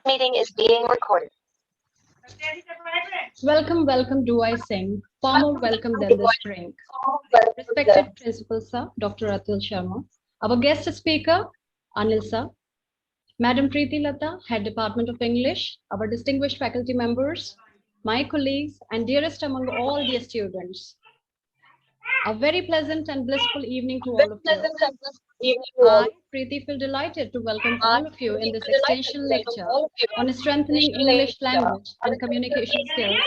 Meeting is being recorded. Welcome, welcome, do I sing? Far more welcome than the spring. Respected Principal Sir, Dr. Atul Sharma. Our guest speaker, Anil Sir. Madam Preeti Lata, Head Department of English. Our distinguished faculty members, my colleagues, and dearest among all the students. A very pleasant and blissful evening to all of you. I, Preeti, feel delighted to welcome all of you in this extension lecture on strengthening English language and communication skills,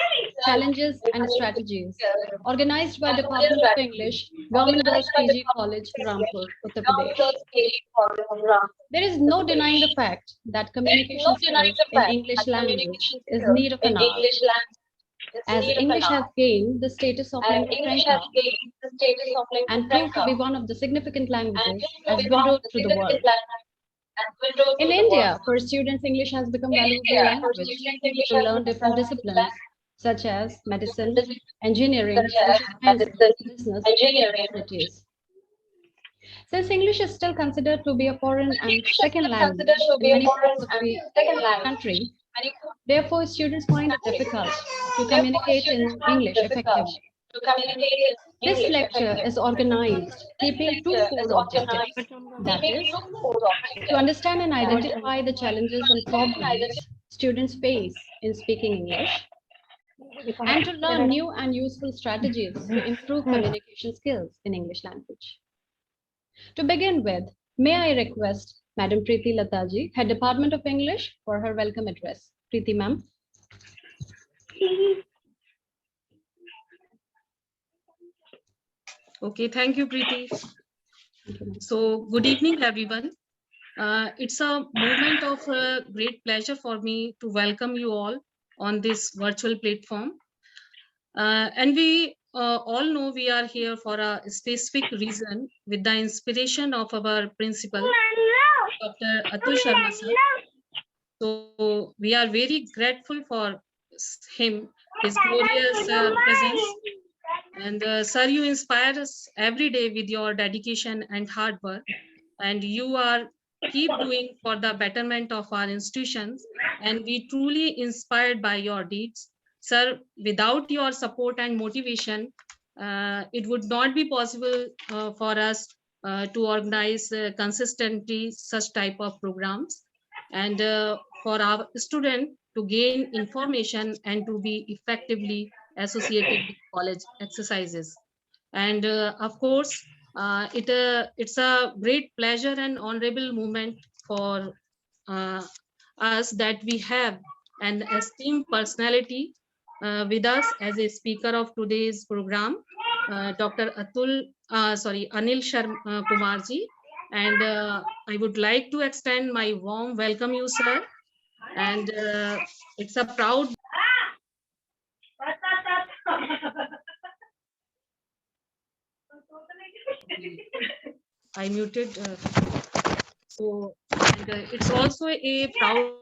challenges and strategies, organized by Department of English, Government Girls PG College, Rampur, Uttar Pradesh. There is no denying the fact that communication skills in English language is need of an art, as English has gained the status of lingua franca and proved to be one of the significant languages as window to the world. In India, for students, English has become valuable language to learn different disciplines such as medicine, engineering, social sciences, business, and humanities. Since English is still considered to be a foreign and second language in many parts of the country, therefore students find it difficult to communicate in English effectively. This lecture is organized keeping two core objectives. That is, to understand and identify the challenges and problems students face in speaking English, and to learn new and useful strategies to improve communication skills in English language. To begin with, may I request Madam Preeti Lataji, Head Department of English, for her welcome address. Preeti ma'am. Okay, thank you, Preeti. So, good evening, everyone. It's a moment of great pleasure for me to welcome you all on this virtual platform. And we all know we are here for a specific reason with the inspiration of our principal, Dr. Atul Sharma sir. So, we are very grateful for him, his glorious presence. And sir, you inspire us every day with your dedication and hard work, and you are keep doing for the betterment of our institutions, and we truly inspired by your deeds. Sir, without your support and motivation, it would not be possible for us to organize consistently such type of programs, and for our student to gain information and to be effectively associated with college exercises. And of course, it's a great pleasure and honorable moment for uh, us that we have an esteemed personality with us as a speaker of today's program, Dr. Anil Kumarji. And I would like to extend my warm welcome you, sir. And it's a proud I muted. So and, it's also a proud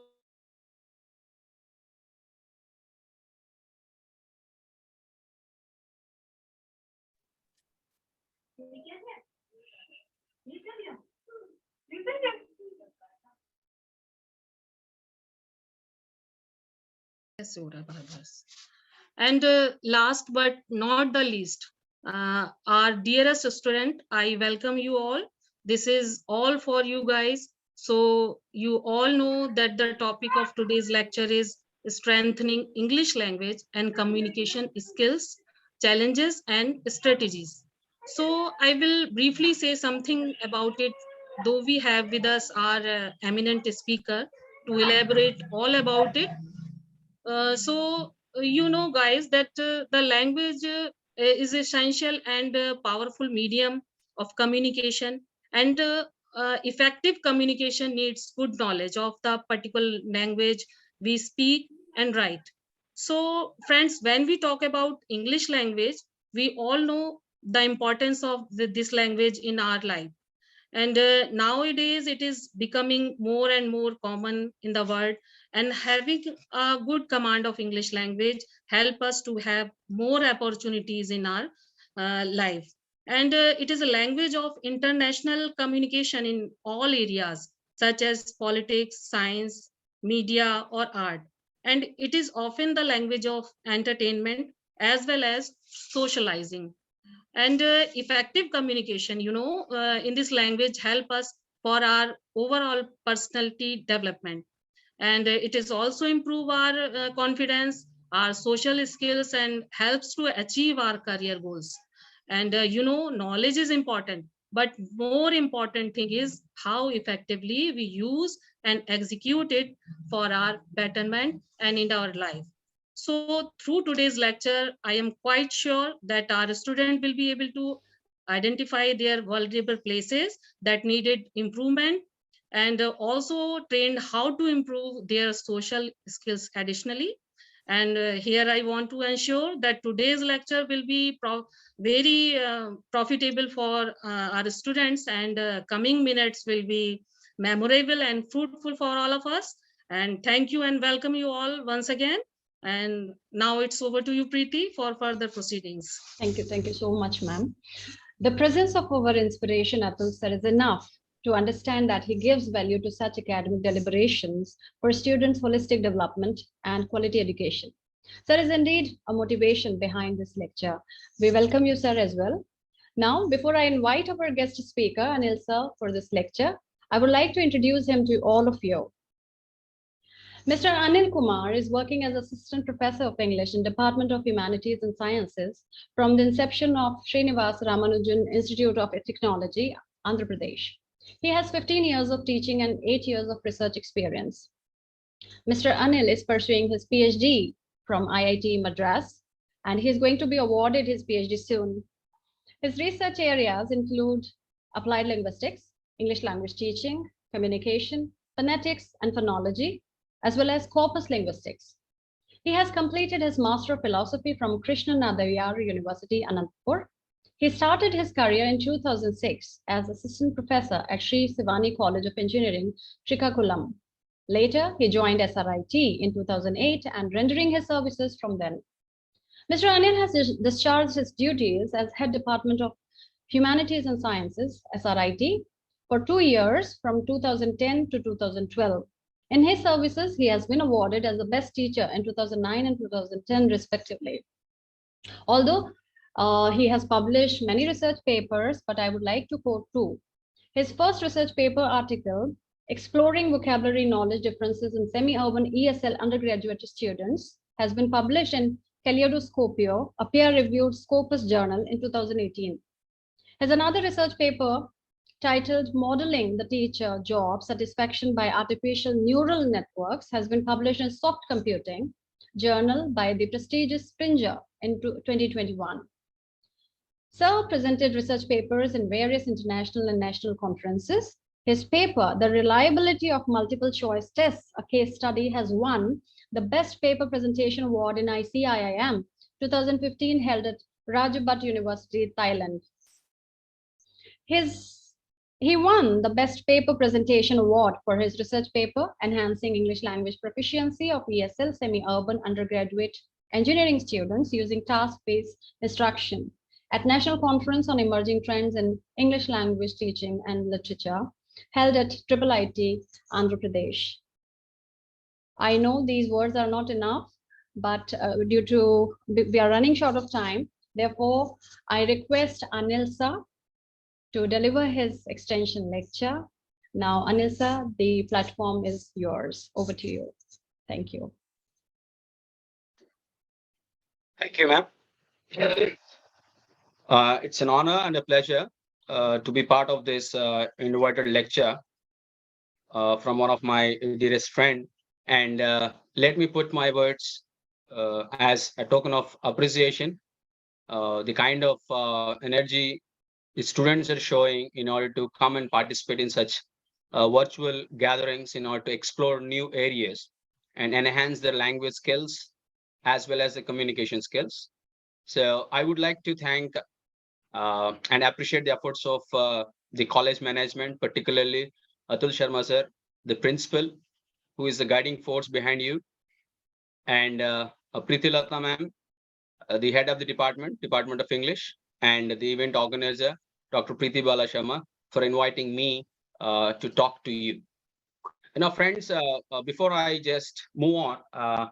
and last but not the least, our dearest student, I welcome you all. This is all for you guys. So you all know that the topic of today's lecture is strengthening English language and communication skills, challenges and strategies. So I will briefly say something about it, though we have with us our eminent speaker to elaborate all about it. You know, guys, that the language is essential and powerful medium of communication, and effective communication needs good knowledge of the particular language we speak and write. So, friends, when we talk about English language, we all know the importance of this language in our life, and nowadays it is becoming more and more common in the world, and having a good command of English language help us to have more opportunities in our life. And it is a language of international communication in all areas such as politics, science, media, or art. And it is often the language of entertainment as well as socializing. And effective communication, in this language help us for our overall personality development. And it is also improve our confidence, our social skills, and helps to achieve our career goals. And knowledge is important, but more important thing is how effectively we use and execute it for our betterment and in our life. So through today's lecture, I am quite sure that our student will be able to identify their vulnerable places that needed improvement, and also trained how to improve their social skills additionally. And here I want to ensure that today's lecture will be very profitable for our students, and coming minutes will be memorable and fruitful for all of us. And thank you and welcome you all once again. And now it's over to you, Preeti, for further proceedings. Thank you. Thank you so much, ma'am. The presence of our inspiration, Atul sir, is enough to understand that he gives value to such academic deliberations for students' holistic development and quality education. There is indeed a motivation behind this lecture. We welcome you, sir, as well. Now, before I invite our guest speaker, Anil sir, for this lecture, I would like to introduce him to all of you. Mr. Anil Kumar is working as Assistant Professor of English in Department of Humanities and Sciences from the inception of Srinivas Ramanujan Institute of Technology, Andhra Pradesh. He has 15 years of teaching and 8 years of research experience. Mr. Anil is pursuing his PhD from IIT Madras, and he is going to be awarded his PhD soon. His research areas include applied linguistics, English language teaching, communication, phonetics, and phonology, as well as corpus linguistics. He has completed his Master of Philosophy from Krishna Nadayar University, Anantapur. He started his career in 2006 as Assistant Professor at Sri Sivani College of Engineering, Srikakulam. Later, he joined SRIT in 2008 and rendering his services from then. Mr. Anil has discharged his duties as Head Department of Humanities and Sciences, SRIT, for 2 years from 2010 to 2012. In his services, he has been awarded as the best teacher in 2009 and 2010, respectively. Although he has published many research papers, but I would like to quote two. His first research paper article, Exploring Vocabulary Knowledge Differences in Semi-Urban ESL Undergraduate Students, has been published in Kaleidoscopio, a peer-reviewed Scopus journal in 2018. His another research paper titled Modeling the Teacher Job Satisfaction by Artificial Neural Networks has been published in Soft Computing journal by the prestigious Springer in 2021. Sir presented research papers in various international and national conferences. His paper, The Reliability of Multiple Choice Tests, a Case Study, has won the Best Paper Presentation Award in ICIIM 2015 held at Rajabhat University, Thailand. He won the Best Paper Presentation Award for his research paper, Enhancing English Language Proficiency of ESL Semi-Urban Undergraduate Engineering Students Using Task-Based Instruction at National Conference on Emerging Trends in English Language Teaching and Literature, held at IIIT, Andhra Pradesh. I know these words are not enough, but due to we are running short of time, therefore I request Anil sir to deliver his extension lecture. Now, Anil sir, the platform is yours. Over to you. Thank you. Thank you, ma'am. It's an honor and a pleasure to be part of this invited lecture from one of my dearest friend. And let me put my words as a token of appreciation, the kind of energy the students are showing in order to come and participate in such virtual gatherings in order to explore new areas and enhance their language skills as well as the communication skills. So I would like to thank and appreciate the efforts of the college management, particularly Atul Sharma sir, the principal, who is the guiding force behind you, and Preeti Lata ma'am, the head of the Department of English, and the event organizer, Dr. Preeti Bala Sharma, for inviting me to talk to you. Friends, before I just move on,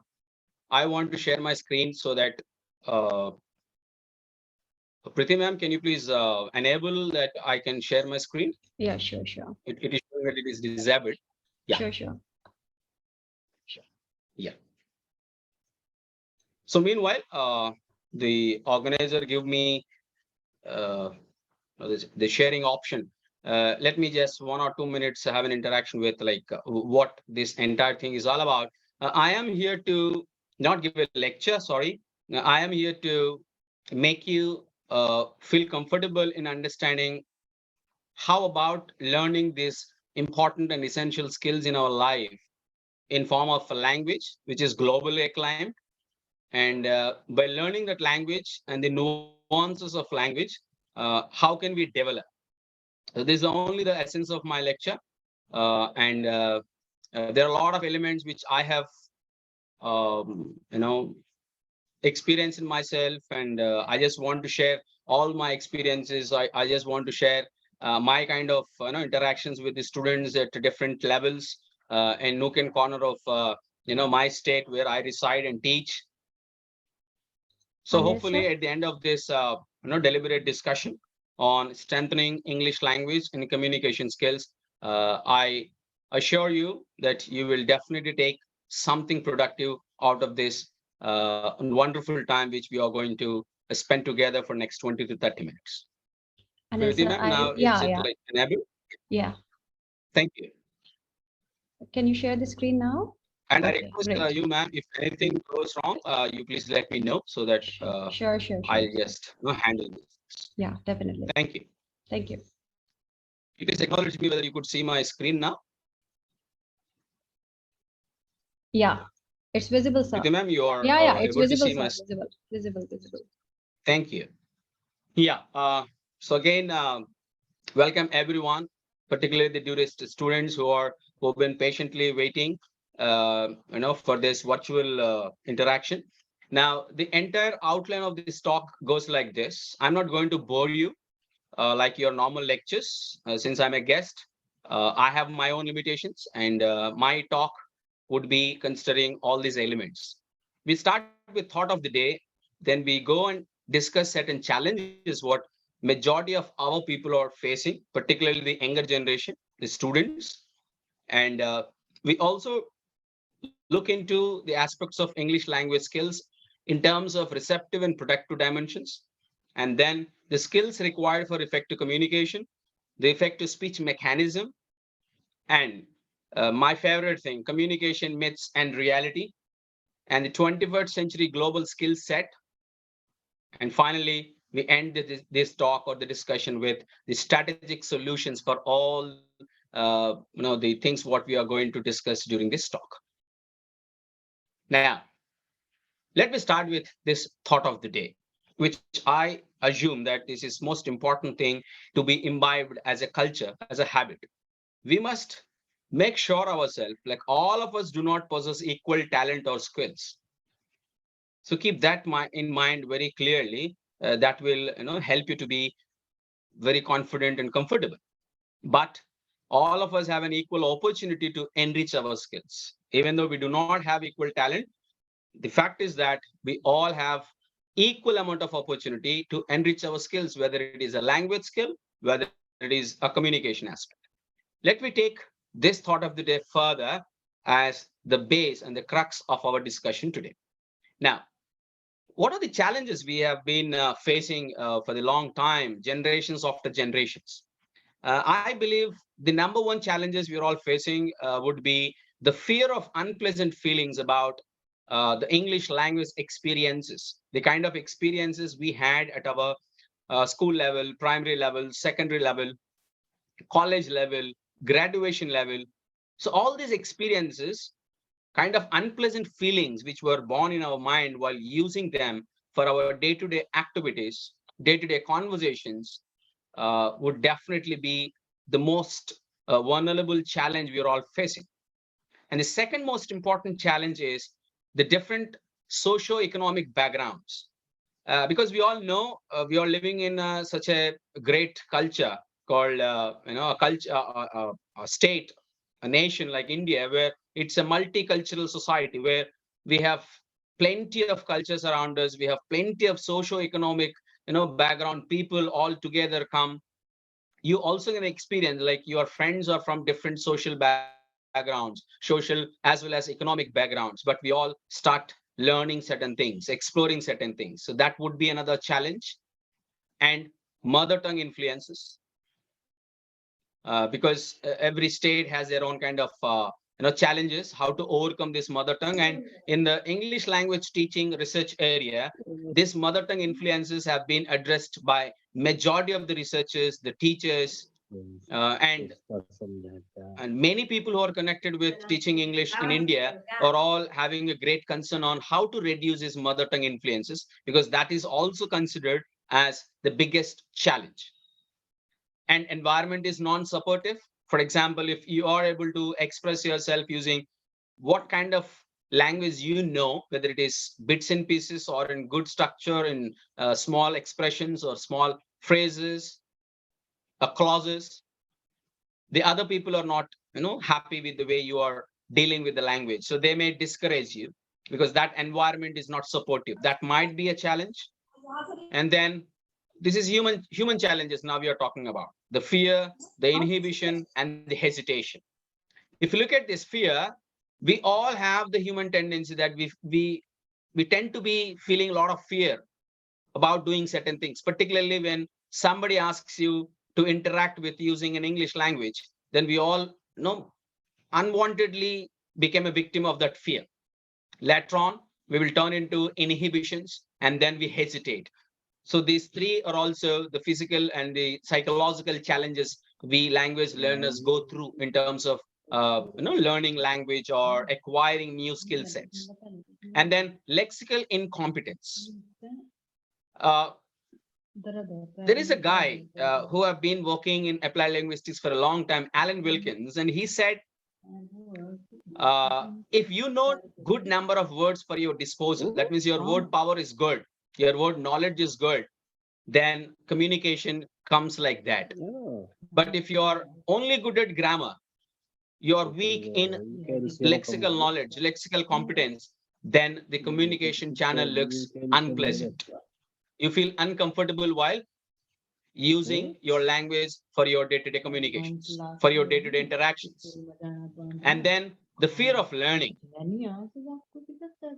I want to share my screen so that uh, Priti ma'am, can you please enable that I can share my screen? Yeah, sure, sure. It is showing that it is disabled. Yeah. Sure, sure. Yeah. So meanwhile, the organizer give me uh, the sharing option. Let me just 1 or 2 minutes have an interaction with like what this entire thing is all about. I am here to not give a lecture, sorry. I am here to make you feel comfortable in understanding how about learning these important and essential skills in our life in form of a language which is globally acclaimed. And by learning that language and the nuances of language, how can we develop? So this is only the essence of my lecture. And there are a lot of elements which I have, you know, experienced in myself. And I just want to share all my experiences. I just want to share my kind of interactions with the students at different levels and nook and corner of, my state where I reside and teach. So Anil sir? hopefully at the end of this, deliberate discussion on strengthening English language and communication skills, I assure you that you will definitely take something productive out of this wonderful time which we are going to spend together for next 20 to 30 minutes. Anil Preeti sir, ma'am, now is yeah, it yeah, like enabled? yeah. Thank you. Can you share the screen now? And I Okay, request great. you, ma'am, if anything goes wrong, you please let me know so that Sure, sure, I'll sure. just handle this. Yeah, definitely. Thank you. Thank you. You please acknowledge me whether you could see my screen now. Yeah, it's visible, sir. Preeti ma'am, you are Yeah, yeah, it's able to visible, see sir. my. Visible, visible, visible. Thank you. Yeah. So again, welcome everyone, particularly the tourist students who've been patiently waiting, for this virtual interaction. Now, the entire outline of this talk goes like this. I'm not going to bore you like your normal lectures, since I'm a guest. I have my own limitations, and my talk would be considering all these elements. We start with thought of the day, then we go and discuss certain challenges what majority of our people are facing, particularly the younger generation, the students, and we also look into the aspects of English language skills in terms of receptive and productive dimensions, and then the skills required for effective communication, the effective speech mechanism, and my favorite thing, communication myths and reality, and the 21st century global skill set. And finally, we end this talk or the discussion with the strategic solutions for all the things what we are going to discuss during this talk. Now, let me start with this thought of the day, which I assume that this is most important thing to be imbibed as a culture, as a habit. We must make sure ourselves, like all of us do not possess equal talent or skills. So keep that in mind very clearly. That will help you to be very confident and comfortable. But all of us have an equal opportunity to enrich our skills. Even though we do not have equal talent, the fact is that we all have equal amount of opportunity to enrich our skills, whether it is a language skill, whether it is a communication aspect. Let me take this thought of the day further as the base and the crux of our discussion today. Now, what are the challenges we have been facing for the long time, generations after generations? I believe the number one challenges we're all facing would be the fear of unpleasant feelings about the English language experiences, the kind of experiences we had at our school level, primary level, secondary level, college level, graduation level. So all these experiences, kind of unpleasant feelings which were born in our mind while using them for our day-to-day activities, day-to-day conversations, would definitely be the most vulnerable challenge we are all facing. And the second most important challenge is the different socio-economic backgrounds. Because we all know we are living in such a great culture called, a culture, a state a nation like India, where it's a multicultural society, where we have plenty of cultures around us, we have plenty of socio-economic, background, people all together come. You also can experience like your friends are from different social backgrounds, social as well as economic backgrounds, but we all start learning certain things, exploring certain things. So that would be another challenge. And mother tongue influences, because every state has their own kind of challenges, how to overcome this mother tongue. And in the English language teaching research area, this mother tongue influences have been addressed by majority of the researchers, the teachers, and many people who are connected with teaching English in India are all having a great concern on how to reduce his mother tongue influences, because that is also considered as the biggest challenge. And environment is non-supportive. For example, if you are able to express yourself using what kind of language whether it is bits and pieces or in good structure, in small expressions or small phrases, clauses, the other people are not happy with the way you are dealing with the language, so they may discourage you because that environment is not supportive. That might be a challenge. And then this is human challenges. Now we are talking about the fear, the inhibition, and the hesitation. If you look at this fear, we all have the human tendency that we tend to be feeling a lot of fear about doing certain things, particularly when somebody asks you to interact with using an English language. Then we all unwantedly became a victim of that fear. Later on, we will turn into inhibitions, and then we hesitate. So these three are also the physical and the psychological challenges we language learners go through in terms of learning language or acquiring new skill sets. And then lexical incompetence. There is a guy who have been working in applied linguistics for a long time, Alan Wilkins, and he said, if you know good number of words for your disposal, that means your word power is good, your word knowledge is good, then communication comes like that. But if you are only good at grammar, you are weak in lexical knowledge, lexical competence, then the communication channel looks unpleasant. You feel uncomfortable while using your language for your day-to-day communications, for your day-to-day interactions. And then the fear of learning.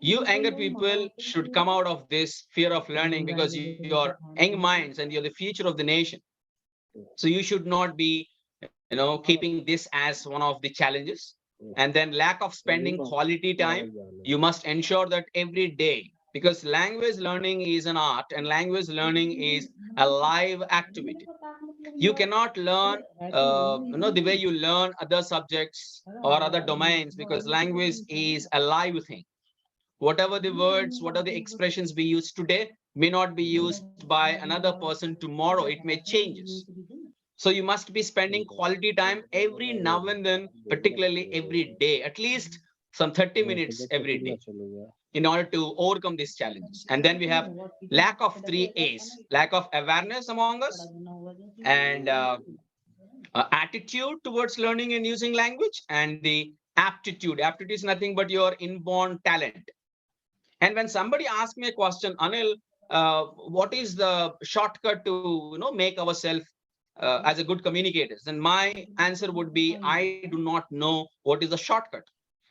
You younger people should come out of this fear of learning because you're young minds and you're the future of the nation. So you should not be, keeping this as one of the challenges. And then lack of spending quality time. You must ensure that every day, because language learning is an art and language learning is a live activity. You cannot learn, the way you learn other subjects or other domains, because language is a live thing. Whatever the words, what are the expressions we use today may not be used by another person tomorrow. It may changes. So you must be spending quality time every now and then, particularly every day, at least some 30 minutes every day, in order to overcome these challenges. And then we have lack of three A's: lack of awareness among us, and attitude towards learning and using language, and the aptitude. Aptitude is nothing but your inborn talent. And when somebody asks me a question, Anil, what is the shortcut to make ourselves as a good communicators? Then my answer would be, I do not know what is the shortcut.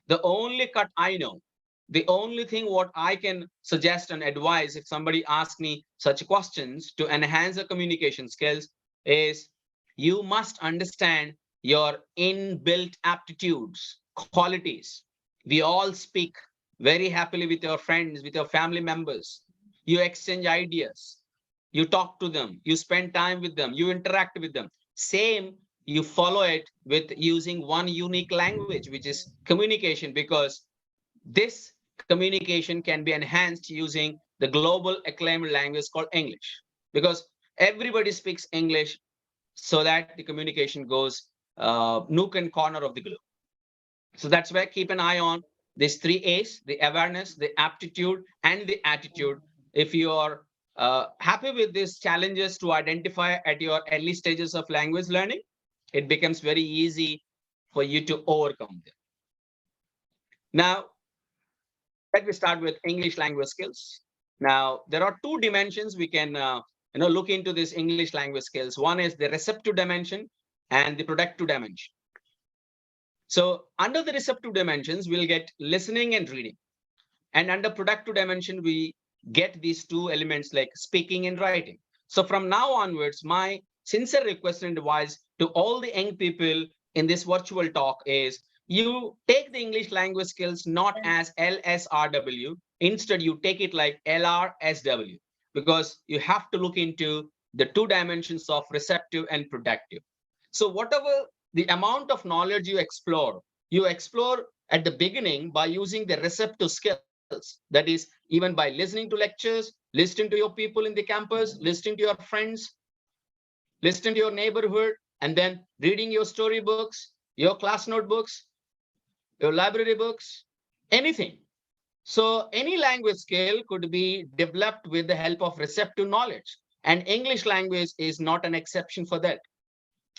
The only cut I know, the only thing what I can suggest and advise if somebody asks me such questions to enhance the communication skills is, you must understand your inbuilt aptitudes, qualities. We all speak very happily with your friends, with your family members. You exchange ideas, you talk to them, you spend time with them, you interact with them. Same, you follow it with using one unique language, which is communication, because this communication can be enhanced using the global acclaimed language called English, because everybody speaks English, so that the communication goes nook and corner of the globe. So that's why keep an eye on these three A's: the awareness, the aptitude, and the attitude. If you are happy with these challenges to identify at your early stages of language learning, it becomes very easy for you to overcome them. Now, let me start with English language skills. Now, there are two dimensions we can look into this English language skills. One is the receptive dimension and the productive dimension. So under the receptive dimensions, we'll get listening and reading. And under productive dimension, we get these two elements like speaking and writing. So from now onwards, my sincere request and advice to all the young people in this virtual talk is you take the English language skills not as LSRW. Instead, you take it like LRSW, because you have to look into the two dimensions of receptive and productive. So whatever the amount of knowledge you explore at the beginning by using the receptive skills. That is, even by listening to lectures, listening to your people in the campus, listening to your friends, listening to your neighborhood, and then reading your storybooks, your class notebooks, your library books, anything. So any language skill could be developed with the help of receptive knowledge. And English language is not an exception for that.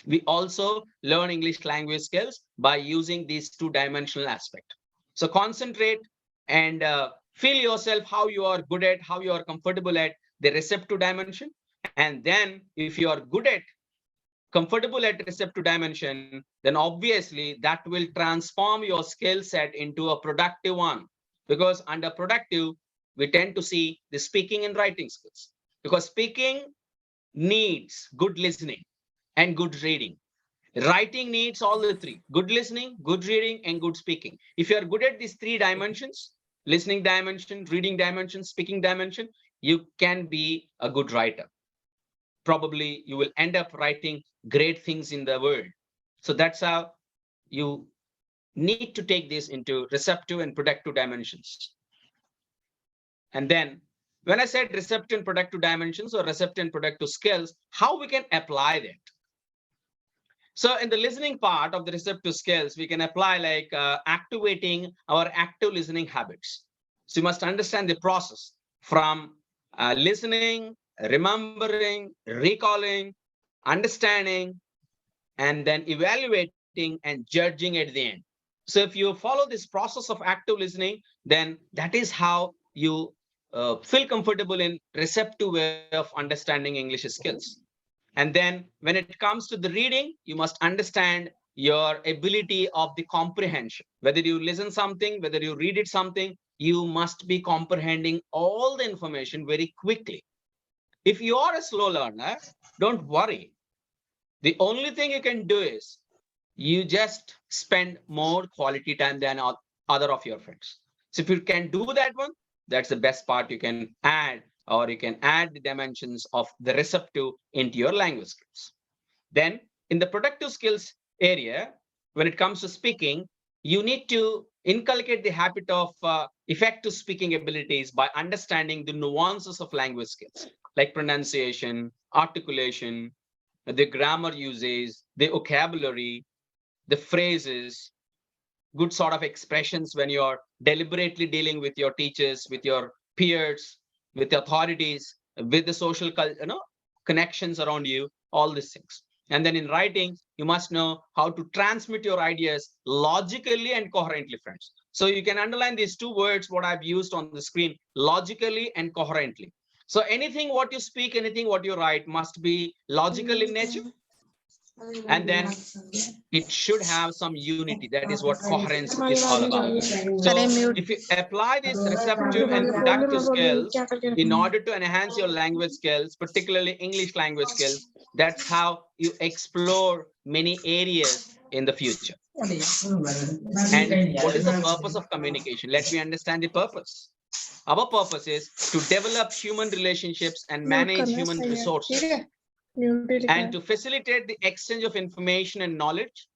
We also learn English language skills by using these two-dimensional aspects. So concentrate and feel yourself how you are good at, how you are comfortable at the receptive dimension. And then if you are good at, comfortable at receptive dimension, then obviously that will transform your skill set into a productive one. Because under productive, we tend to see the speaking and writing skills. Because speaking needs good listening and good reading. Writing needs all the three: good listening, good reading, and good speaking. If you are good at these three dimensions, listening dimension, reading dimension, speaking dimension, you can be a good writer. Probably you will end up writing great things in the world. So that's how you need to take this into receptive and productive dimensions. And then when I said receptive and productive dimensions or receptive and productive skills, how we can apply that? So in the listening part of the receptive skills, we can apply like activating our active listening habits. So you must understand the process from listening, remembering, recalling, understanding, and then evaluating and judging at the end. So if you follow this process of active listening, then that is how you feel comfortable in receptive way of understanding English skills. And then when it comes to the reading, you must understand your ability of the comprehension. Whether you listen something, whether you read it something, you must be comprehending all the information very quickly. If you are a slow learner, don't worry. The only thing you can do is you just spend more quality time than other of your friends. So if you can do that one, that's the best part you can add, or you can add the dimensions of the receptive into your language skills. Then in the productive skills area, when it comes to speaking, you need to inculcate the habit of effective speaking abilities by understanding the nuances of language skills, like pronunciation, articulation, the grammar uses, the vocabulary, the phrases, good sort of expressions when you're deliberately dealing with your teachers, with your peers, with the authorities, with the social connections around you, all these things. And then in writing, you must know how to transmit your ideas logically and coherently, friends. So you can underline these two words, what I've used on the screen, logically and coherently. So anything what you speak, anything what you write must be logical in nature. And then it should have some unity. That is what coherence is all about. So if you apply these receptive and productive skills in order to enhance your language skills, particularly English language skills, that's how you explore many areas in the future. And what is the purpose of communication? Let me understand the purpose. Our purpose is to develop human relationships and manage human resources, and to facilitate the exchange of information and knowledge,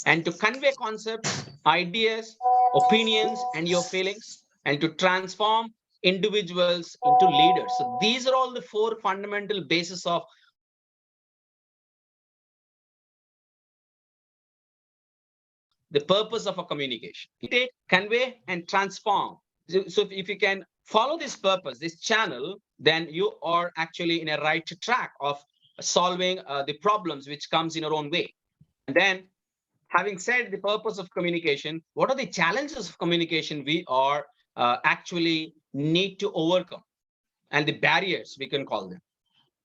and to convey concepts, ideas, opinions, and your feelings, and to transform individuals into leaders. So these are all the four fundamental bases of the purpose of a communication. Take, convey, and transform. So if you can follow this purpose, this channel, then you are actually in a right track of solving the problems which comes in your own way. And then having said the purpose of communication, what are the challenges of communication we are actually need to overcome, and the barriers, we can call them.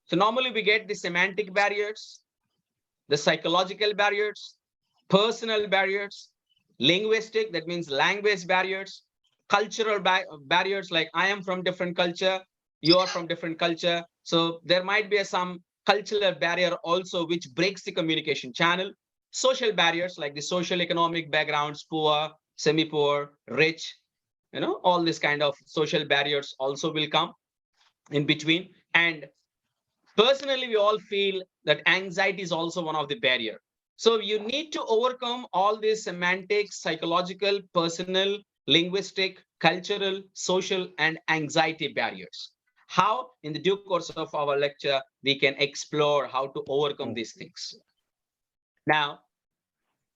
So normally we get the semantic barriers, the psychological barriers, personal barriers, linguistic, that means language barriers, cultural barriers, like I am from different culture, you are from different culture. So there might be some cultural barrier also which breaks the communication channel. Social barriers like the social economic backgrounds, poor, semi-poor, rich, all this kind of social barriers also will come in between. And personally, we all feel that anxiety is also one of the barrier. So you need to overcome all these semantic, psychological, personal, linguistic, cultural, social, and anxiety barriers. How, in the due course of our lecture, we can explore how to overcome these things. Now,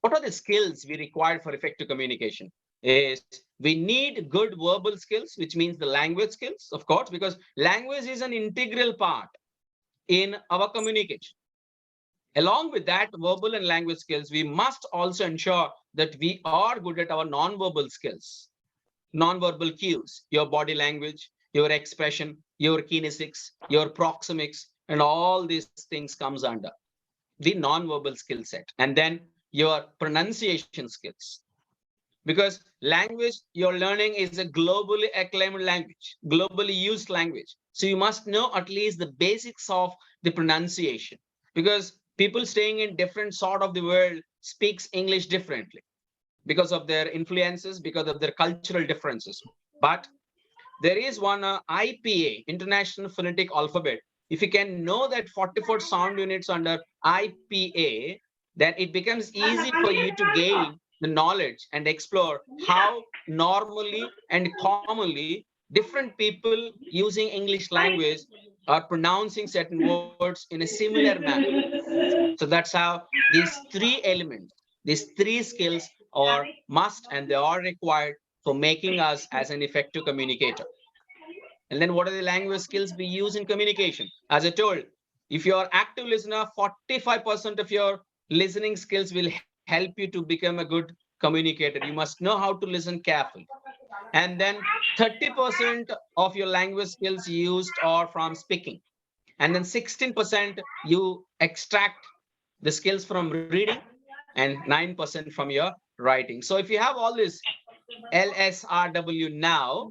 what are the skills we require for effective communication? Is we need good verbal skills, which means the language skills, of course, because language is an integral part in our communication. Along with that verbal and language skills, we must also ensure that we are good at our non-verbal skills, non-verbal cues, your body language, your expression, your kinesics, your proxemics, and all these things comes under the non-verbal skill set. And then your pronunciation skills. Because language you're learning is a globally acclaimed language, globally used language. So you must know at least the basics of the pronunciation, because people staying in different sort of the world speaks English differently because of their influences, because of their cultural differences. But there is one IPA, International Phonetic Alphabet. If you can know that 44 sound units under IPA, then it becomes easy for you to gain the knowledge and explore how normally and commonly different people using English language are pronouncing certain words in a similar manner. So that's how these three elements, these three skills are must and they are required for making us as an effective communicator. And then what are the language skills we use in communication? As I told, if you're active listener, 45% of your listening skills will help you to become a good communicator. You must know how to listen carefully. And then 30% of your language skills used are from speaking. And then 16% you extract the skills from reading, and 9% from your writing. So if you have all this LSRW now,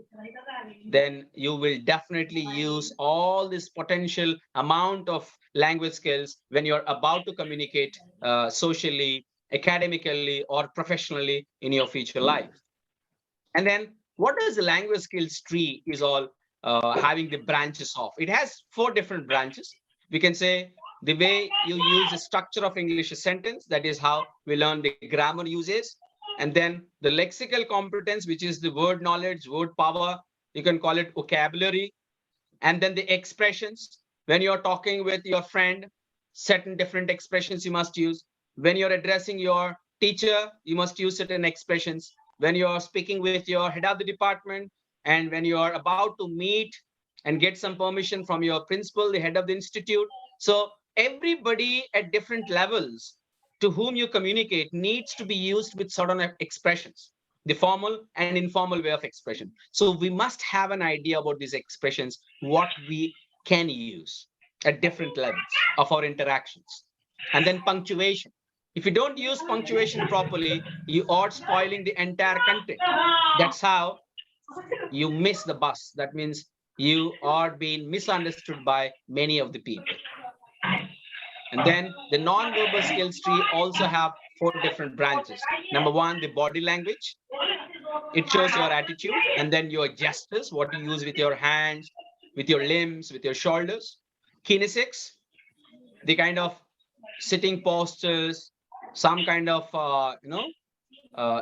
then you will definitely use all this potential amount of language skills when you're about to communicate socially, academically, or professionally in your future life. And then what does the language skills tree is all having the branches of? It has 4 different branches. We can say the way you use the structure of English sentence, that is how we learn the grammar uses. And then the lexical competence, which is the word knowledge, word power, you can call it vocabulary. And then the expressions, when you're talking with your friend, certain different expressions you must use. When you're addressing your teacher, you must use certain expressions. When you're speaking with your head of the department, and when you're about to meet and get some permission from your principal, the head of the institute. So everybody at different levels to whom you communicate needs to be used with certain expressions, the formal and informal way of expression. So we must have an idea about these expressions, what we can use at different levels of our interactions. And then punctuation. If you don't use punctuation properly, you are spoiling the entire content. That's how you miss the bus. That means you are being misunderstood by many of the people. And then the non-verbal skills tree also have 4 different branches. Number 1, the body language. It shows your attitude, and then your gestures, what you use with your hands, with your limbs, with your shoulders. Kinesics, the kind of sitting postures, some kind of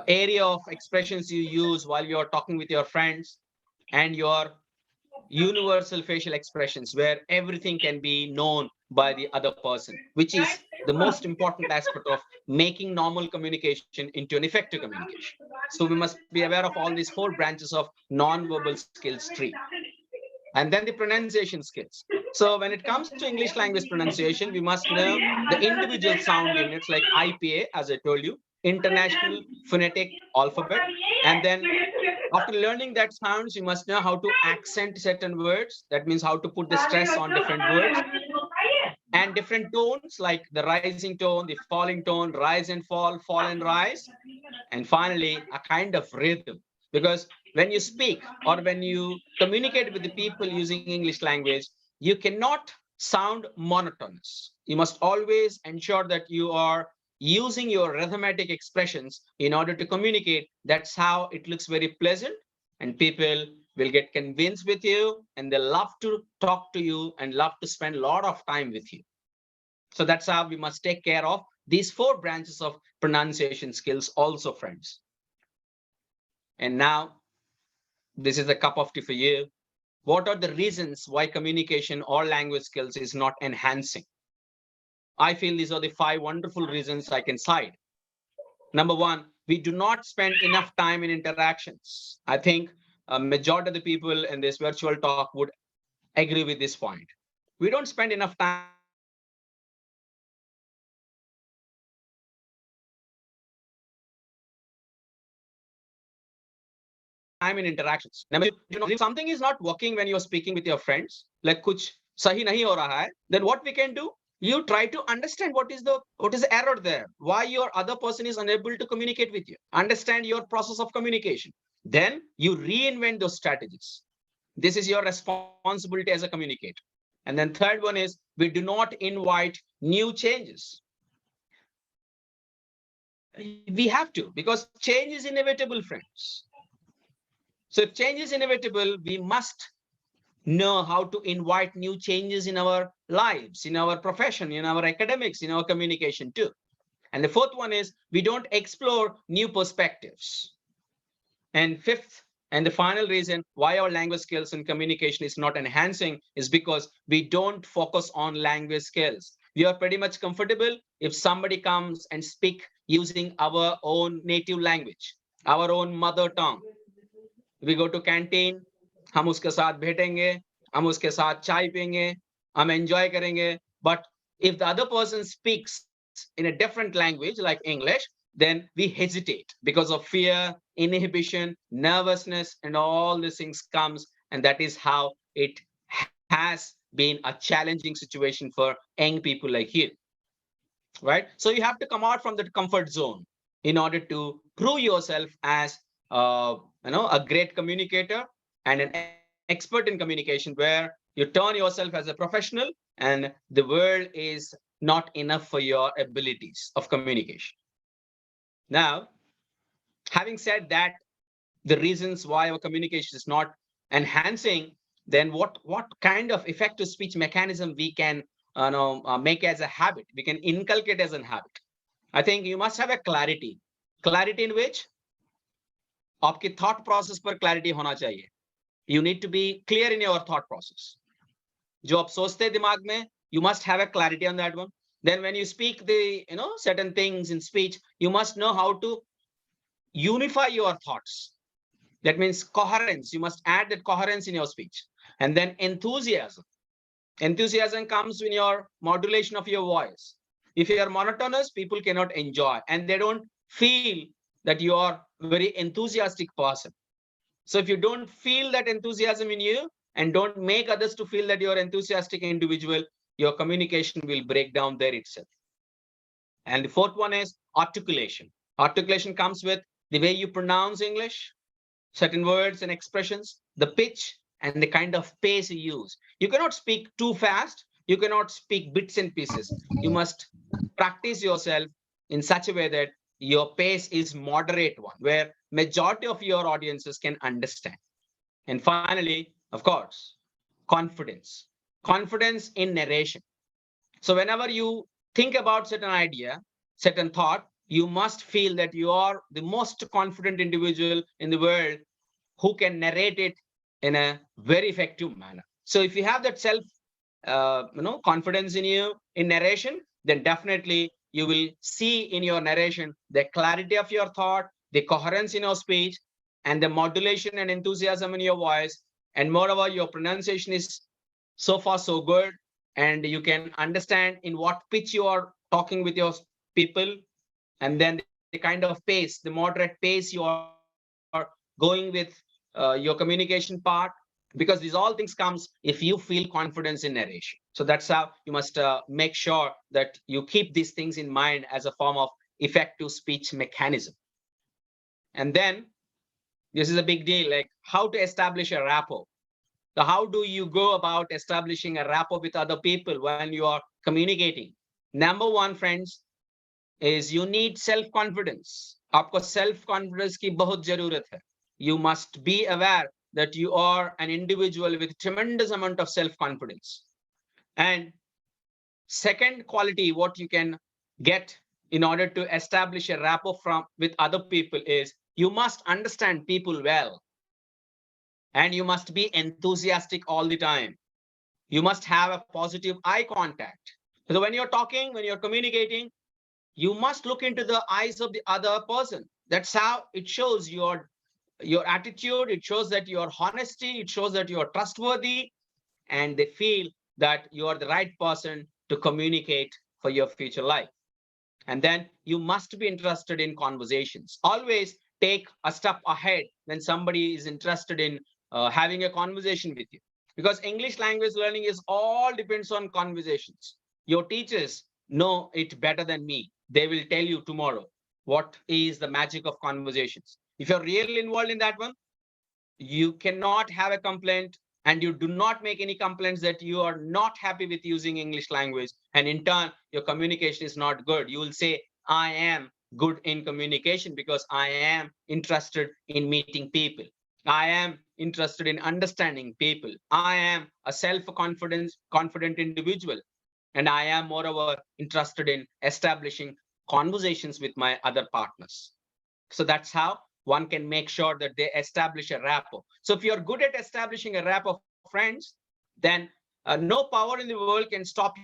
area of expressions you use while you're talking with your friends, and your universal facial expressions where everything can be known by the other person, which is the most important aspect of making normal communication into an effective communication. So we must be aware of all these 4 branches of non-verbal skills tree. And then the pronunciation skills. So when it comes to English language pronunciation, we must know the individual sound units like IPA, as I told you, international phonetic alphabet. And then after learning that sounds, you must know how to accent certain words. That means how to put the stress on different words and different tones, like the rising tone, the falling tone, rise and fall and rise. And finally, a kind of rhythm. Because when you speak or when you communicate with the people using English language, you cannot sound monotonous. You must always ensure that you are using your rhythmatic expressions in order to communicate. That's how it looks very pleasant, and people will get convinced with you, and they love to talk to you and love to spend a lot of time with you. So that's how we must take care of these 4 branches of pronunciation skills also, friends. And now, this is a cup of tea for you. What are the reasons why communication or language skills is not enhancing? I feel these are the 5 wonderful reasons I can cite. Number 1, we do not spend enough time in interactions. I think a majority of the people in this virtual talk would agree with this point. We don't spend enough time in interactions. Number 2, we don't spend enough time in communication. Number 3, if something is not working when you're speaking with your friends, like kuch sahi nahi ho raha hai, then what we can do? You try to understand what is the error there, why your other person is unable to communicate with you. Understand your process of communication. Then you reinvent those strategies. This is your responsibility as a communicator. And then third one is, we do not invite new changes. We have to, because change is inevitable, friends. So if change is inevitable, we must know how to invite new changes in our lives, in our profession, in our academics, in our communication too. And the fourth one is, we don't explore new perspectives. And fifth, and the final reason why our language skills and communication is not enhancing is because we don't focus on language skills. We are pretty much comfortable if somebody comes and speak using our own native language, our own mother tongue. We go to canteen, हम उसके साथ बैठेंगे, हम उसके साथ चाय पियेंगे, हम enjoy करेंगे. But if the other person speaks in a different language like English, then we hesitate because of fear, inhibition, nervousness, and all these things comes. And that is how it has been a challenging situation for young people like you, right? So you have to come out from that comfort zone in order to prove yourself as a great communicator and an expert in communication, where you turn yourself as a professional and the world is not enough for your abilities of communication. Now, having said that, the reasons why our communication is not enhancing, then what kind of effective speech mechanism we can make as a habit, we can inculcate as a habit? I think you must have a clarity in which आपकी thought process पर clarity होना चाहिए. You need to be clear in your thought process. जो आप सोचते हैं दिमाग में, you must have a clarity on that one. Then when you speak the certain things in speech, you must know how to unify your thoughts. That means coherence. You must add that coherence in your speech. And then enthusiasm. Enthusiasm comes in your modulation of your voice. If you are monotonous, people cannot enjoy, and they don't feel that you are a very enthusiastic person. So if you don't feel that enthusiasm in you and don't make others to feel that you're an enthusiastic individual, your communication will break down there itself. And the fourth one is articulation. Articulation comes with the way you pronounce English, certain words and expressions, the pitch, and the kind of pace you use. You cannot speak too fast. You cannot speak bits and pieces. You must practice yourself in such a way that your pace is moderate one, where majority of your audiences can understand. And finally, of course, confidence. Confidence in narration. So whenever you think about certain idea, certain thought, you must feel that you are the most confident individual in the world who can narrate it in a very effective manner. So if you have that self confidence in you in narration, then definitely you will see in your narration the clarity of your thought, the coherence in your speech, and the modulation and enthusiasm in your voice. And moreover, your pronunciation is so far so good, and you can understand in what pitch you are talking with your people, and then the kind of pace, the moderate pace you are going with your communication part, because these all things comes if you feel confidence in narration. So that's how you must make sure that you keep these things in mind as a form of effective speech mechanism. And then this is a big deal, like how to establish a rapport. So how do you go about establishing a rapport with other people when you are communicating? Number one, friends, is you need self confidence. आपको self confidence की बहुत जरूरत है. You must be aware that you are an individual with tremendous amount of self confidence. And second quality, what you can get in order to establish a rapport with other people is you must understand people well, and you must be enthusiastic all the time. You must have a positive eye contact. So when you're talking, when you're communicating, you must look into the eyes of the other person. That's how it shows your attitude. It shows that your honesty. It shows that you are trustworthy, and they feel that you are the right person to communicate for your future life. And then you must be interested in conversations. Always take a step ahead when somebody is interested in having a conversation with you, because English language learning is all depends on conversations. Your teachers know it better than me. They will tell you tomorrow what is the magic of conversations. If you're really involved in that one, you cannot have a complaint, and you do not make any complaints that you are not happy with using English language, and in turn your communication is not good. You will say, I am good in communication because I am interested in meeting people. I am interested in understanding people. I am a confident individual, and I am moreover interested in establishing conversations with my other partners. So that's how one can make sure that they establish a rapport. So if you're good at establishing a rapport, friends, then no power in the world can stop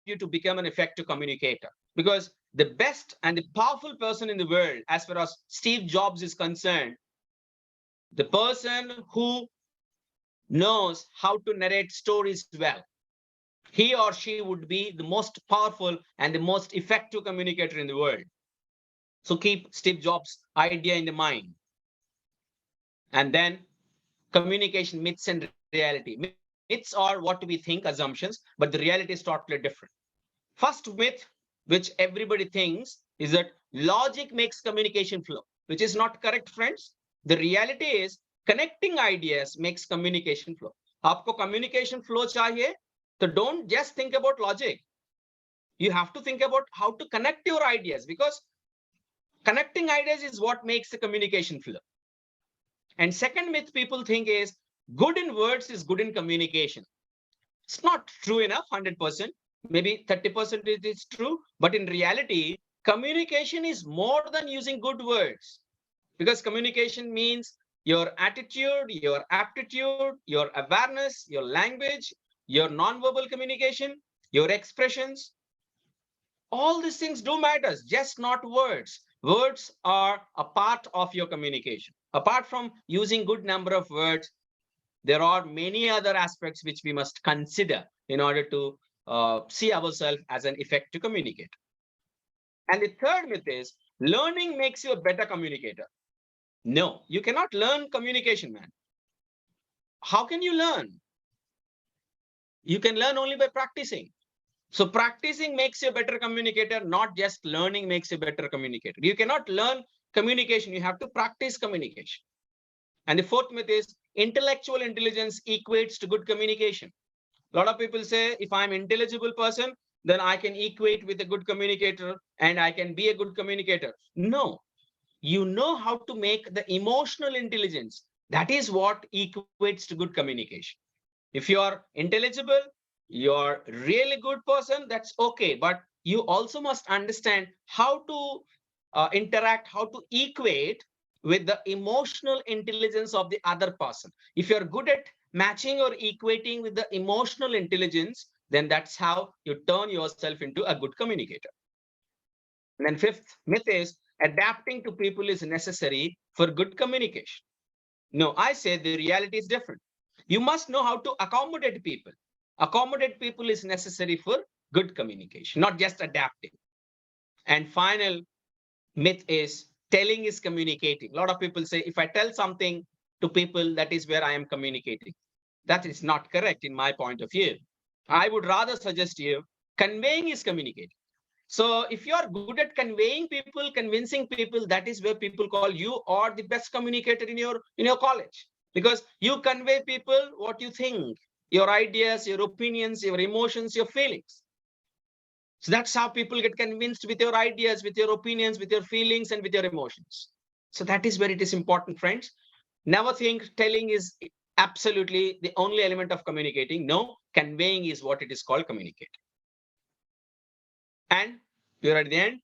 you to become an effective communicator. Because the best and the powerful person in the world, as far as Steve Jobs is concerned, the person who knows how to narrate stories well, he or she would be the most powerful and the most effective communicator in the world. So keep Steve Jobs' idea in the mind. And then communication myths and reality. Myths are what we think, assumptions, but the reality is totally different. First myth, which everybody thinks, is that logic makes communication flow, which is not correct, friends. The reality is connecting ideas makes communication flow. Aapko communication flow chahiye, so don't just think about logic. You have to think about how to connect your ideas, because connecting ideas is what makes the communication flow. And second myth people think is good in words is good in communication. It's not true enough, 100%. Maybe 30% it is true. But in reality, communication is more than using good words. Because communication means your attitude, your aptitude, your awareness, your language, your non-verbal communication, your expressions. All these things do matter, just not words. Words are a part of your communication. Apart from using good number of words, there are many other aspects which we must consider in order to see ourselves as an effective communicator. And the third myth is learning makes you a better communicator. No, you cannot learn communication, man. How can you learn? You can learn only by practicing. So practicing makes you a better communicator, not just learning makes you a better communicator. You cannot learn communication, you have to practice communication. And the fourth myth is intellectual intelligence equates to good communication. A lot of people say, if I'm an intelligible person, then I can equate with a good communicator and I can be a good communicator. No, you know how to make the emotional intelligence. That is what equates to good communication. If you are intelligible, you're really good person, that's okay. But you also must understand how to interact, how to equate with the emotional intelligence of the other person. If you're good at matching or equating with the emotional intelligence, then that's how you turn yourself into a good communicator. And then fifth myth is adapting to people is necessary for good communication. No, I say the reality is different. You must know how to accommodate people. Accommodate people is necessary for good communication, not just adapting. And final myth is telling is communicating. A lot of people say, if I tell something to people, that is where I am communicating. That is not correct in my point of view. I would rather suggest you conveying is communicating. So if you are good at conveying people, convincing people, that is where people call you or the best communicator in your college, because you convey people what you think, your ideas, your opinions, your emotions, your feelings. So that's how people get convinced, with your ideas, with your opinions, with your feelings, and with your emotions. So that is where it is important, friends. Never think telling is absolutely the only element of communicating. No, conveying is what it is called communicating. And we're at the end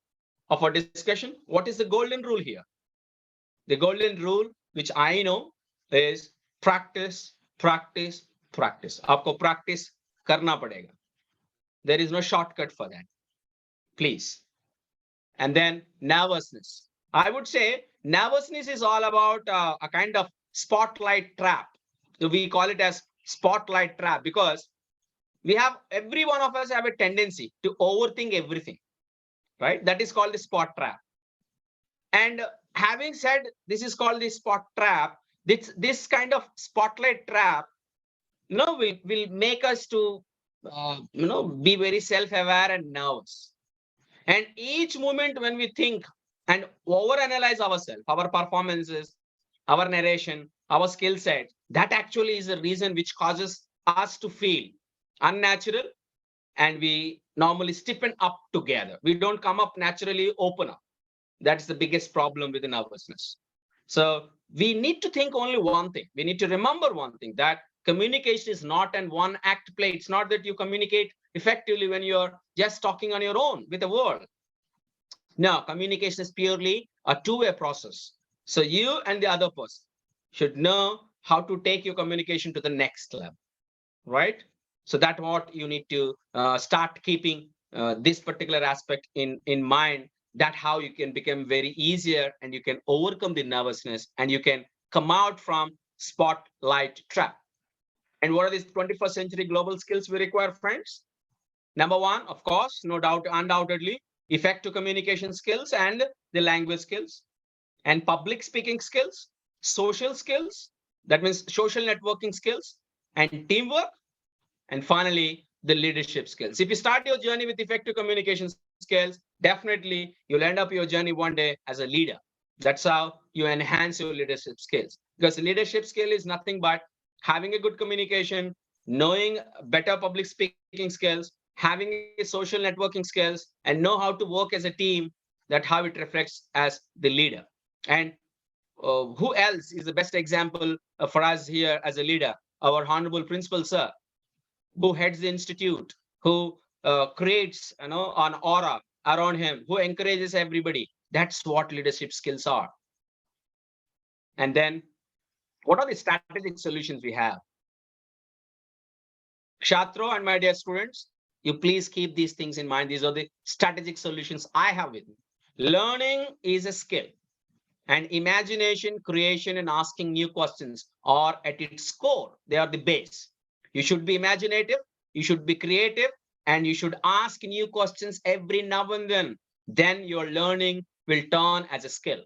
of our discussion. What is the golden rule here? The golden rule, which I know, is practice, practice, practice. आपको practice करना पड़ेगा. There is no shortcut for that. Please. And then nervousness. I would say nervousness is all about a kind of spotlight trap. So we call it as spotlight trap because every one of us have a tendency to overthink everything, right? That is called the spot trap. And having said this is called the spot trap, this kind of spotlight trap, will make us to, be very self-aware and nervous. And each moment when we think and overanalyze ourselves, our performances, our narration, our skill set, that actually is the reason which causes us to feel unnatural, and we normally stiffen up together. We don't come up naturally, open up. That's the biggest problem with the nervousness. So we need to think only one thing. We need to remember one thing, that communication is not an one act play. It's not that you communicate effectively when you're just talking on your own with the world. No, communication is purely a two-way process. So you and the other person should know how to take your communication to the next level, right? So that's what you need to start keeping this particular aspect in mind. That how you can become very easier, and you can overcome the nervousness, and you can come out from spotlight trap. And what are these 21st century global skills we require, friends? Number one, of course, no doubt, undoubtedly, effective communication skills and the language skills, and public speaking skills, social skills, that means social networking skills, and teamwork, and finally, the leadership skills. If you start your journey with effective communication skills, definitely you'll end up your journey one day as a leader. That's how you enhance your leadership skills. Because leadership skill is nothing but having a good communication, knowing better public speaking skills, having a social networking skills, and know how to work as a team. That's how it reflects as the leader. And who else is the best example for us here as a leader? Our honorable principal, sir, who heads the institute, who creates an aura around him, who encourages everybody. That's what leadership skills are. And then, what are the strategic solutions we have? Shatro and my dear students, you please keep these things in mind. These are the strategic solutions I have with me. Learning is a skill, and imagination, creation, and asking new questions are at its core. They are the base. You should be imaginative, you should be creative, and you should ask new questions every now and then. Then your learning will turn as a skill.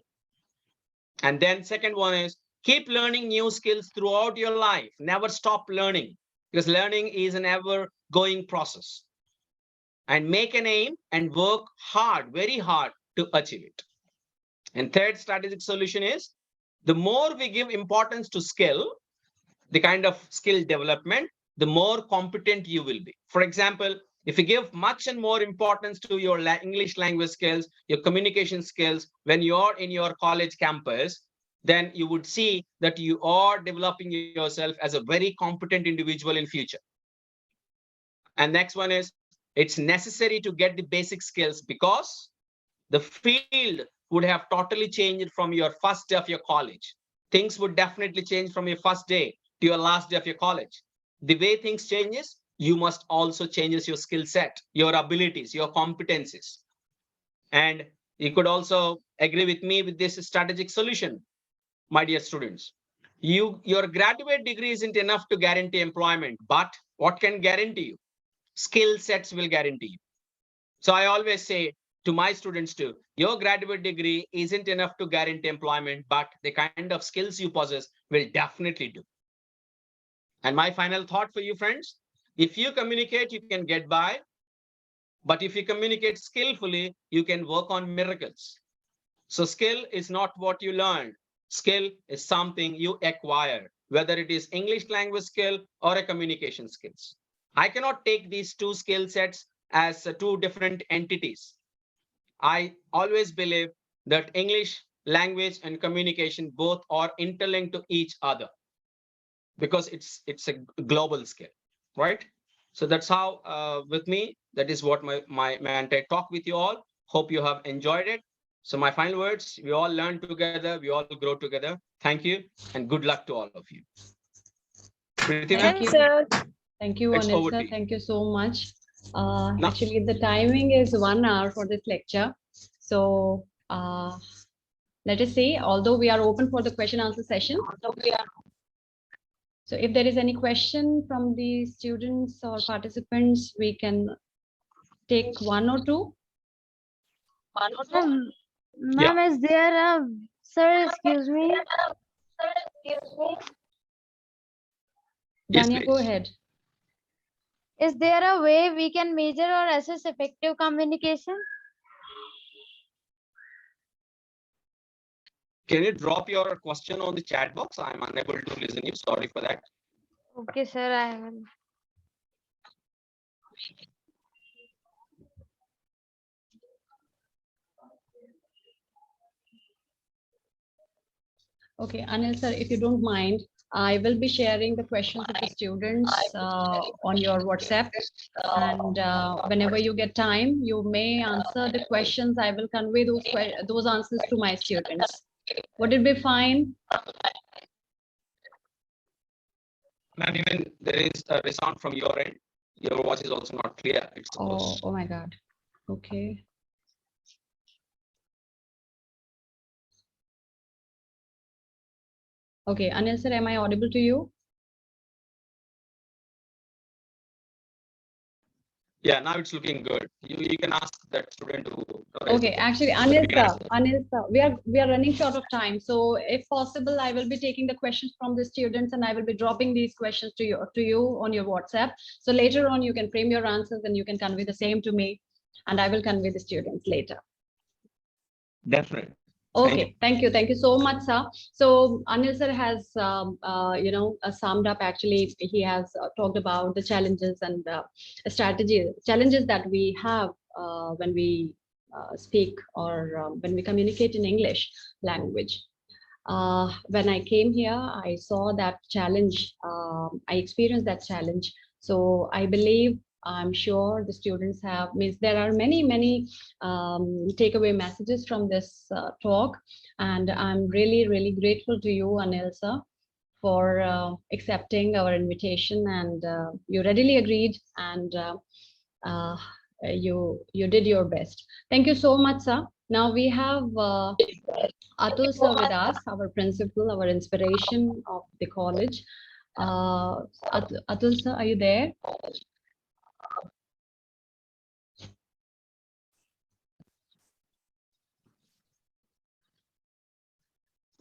And then second one is keep learning new skills throughout your life. Never stop learning, because learning is an ever-going process. And make an aim and work hard, very hard, to achieve it. And third strategic solution is the more we give importance to skill, the kind of skill development, the more competent you will be. For example, if you give much and more importance to your English language skills, your communication skills, when you're in your college campus, then you would see that you are developing yourself as a very competent individual in future. And next one is, it's necessary to get the basic skills, because the field would have totally changed from your first day of your college. Things would definitely change from your first day to your last day of your college. The way things changes, you must also change your skill set, your abilities, your competencies. And you could also agree with me with this strategic solution, my dear students. Your graduate degree isn't enough to guarantee employment, but what can guarantee you? Skill sets will guarantee you. So I always say, to my students too. Your graduate degree isn't enough to guarantee employment, but the kind of skills you possess will definitely do. And my final thought for you, friends, if you communicate, you can get by. But if you communicate skillfully, you can work on miracles. So skill is not what you learn. Skill is something you acquire, whether it is English language skill or a communication skills. I cannot take these two skill sets as two different entities. I always believe that English language and communication both are interlinked to each other because it's a global skill, right? So that's how with me, that is what my entire talk with you all. Hope you have enjoyed it. So my final words, we all learn together, we all grow together. Thank you and good luck to all of you. Preeti, Thank you. sir. Thank you, It's Anil over sir. to you. Thank you so much. No. Actually, the timing is 1 hour for this lecture. So let us see, although we are open for the question answer session. So if there is any question from the students or participants, we can take one or two. Ma'am, is there a, sir, excuse me? Yes, Dania, go please. ahead. Is there a way we can measure or assess effective communication? Can you drop your question on the chat box? I'm unable to listen you. Sorry for that. Okay, sir, I will. Okay, Anil sir, if you don't mind, I will be sharing the questions with the students on your WhatsApp. And whenever you get time, you may answer the questions. I will convey those answers to my students. Would it be fine? Ma'am, even there is a sound from your end. Your voice is also not clear. It's Oh my God. Okay. Okay, Anil sir, am I audible to you? Yeah, now it's looking good. You can ask that student to Okay, actually, Anil sir, we are running short of time. So if possible, I will be taking the questions from the students and I will be dropping these questions to you on your WhatsApp. So later on, you can frame your answers and you can convey the same to me, and I will convey the students later. Definitely. Okay, thank you so much, sir. So Anil sir has, summed up. Actually, he has talked about the challenges and challenges that we have when we speak or when we communicate in English language. When I came here, I saw that challenge. I experienced that challenge. So I believe, I'm sure the students have, means there are many takeaway messages from this talk. And I'm really grateful to you, Anil sir, for accepting our invitation, and you readily agreed, and uh, you did your best. Thank you so much, sir. Now we have Atul sir with us, our principal, our inspiration of the college. Atul sir, are you there?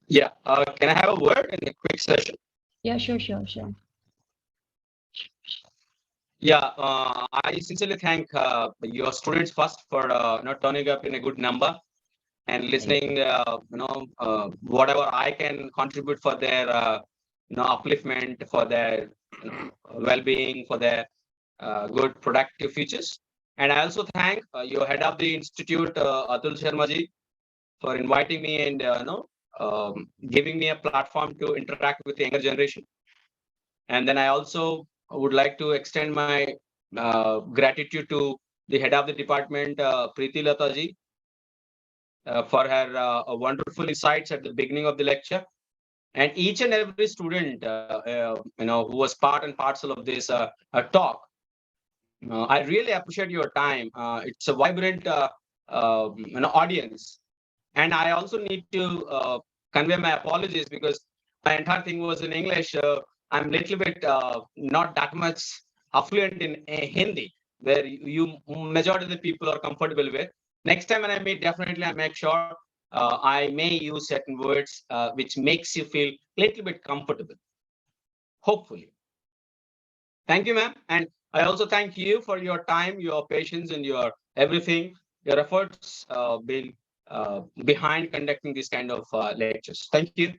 Yeah. Can I have a word in a quick session? Yeah, sure. Yeah. I sincerely thank your students first for not turning up in a good number and listening. Whatever I can contribute for their upliftment, for their well-being, for their good productive futures. And I also thank your head of the institute, Atul Sharma ji, for inviting me and giving me a platform to interact with the younger generation. And then I also would like to extend my gratitude to the head of the department, Preeti Lata ji, for her wonderful insights at the beginning of the lecture. And each and every student, who was part and parcel of this talk. I really appreciate your time. It's a vibrant audience. And I also need to convey my apologies because my entire thing was in English. I'm a little bit not that much affluent in Hindi, where you majority of the people are comfortable with. Next time when I meet, definitely I make sure I may use certain words which makes you feel a little bit comfortable. Hopefully. Thank you, ma'am. And I also thank you for your time, your patience, and your everything, your efforts behind conducting this kind of lectures. Thank you.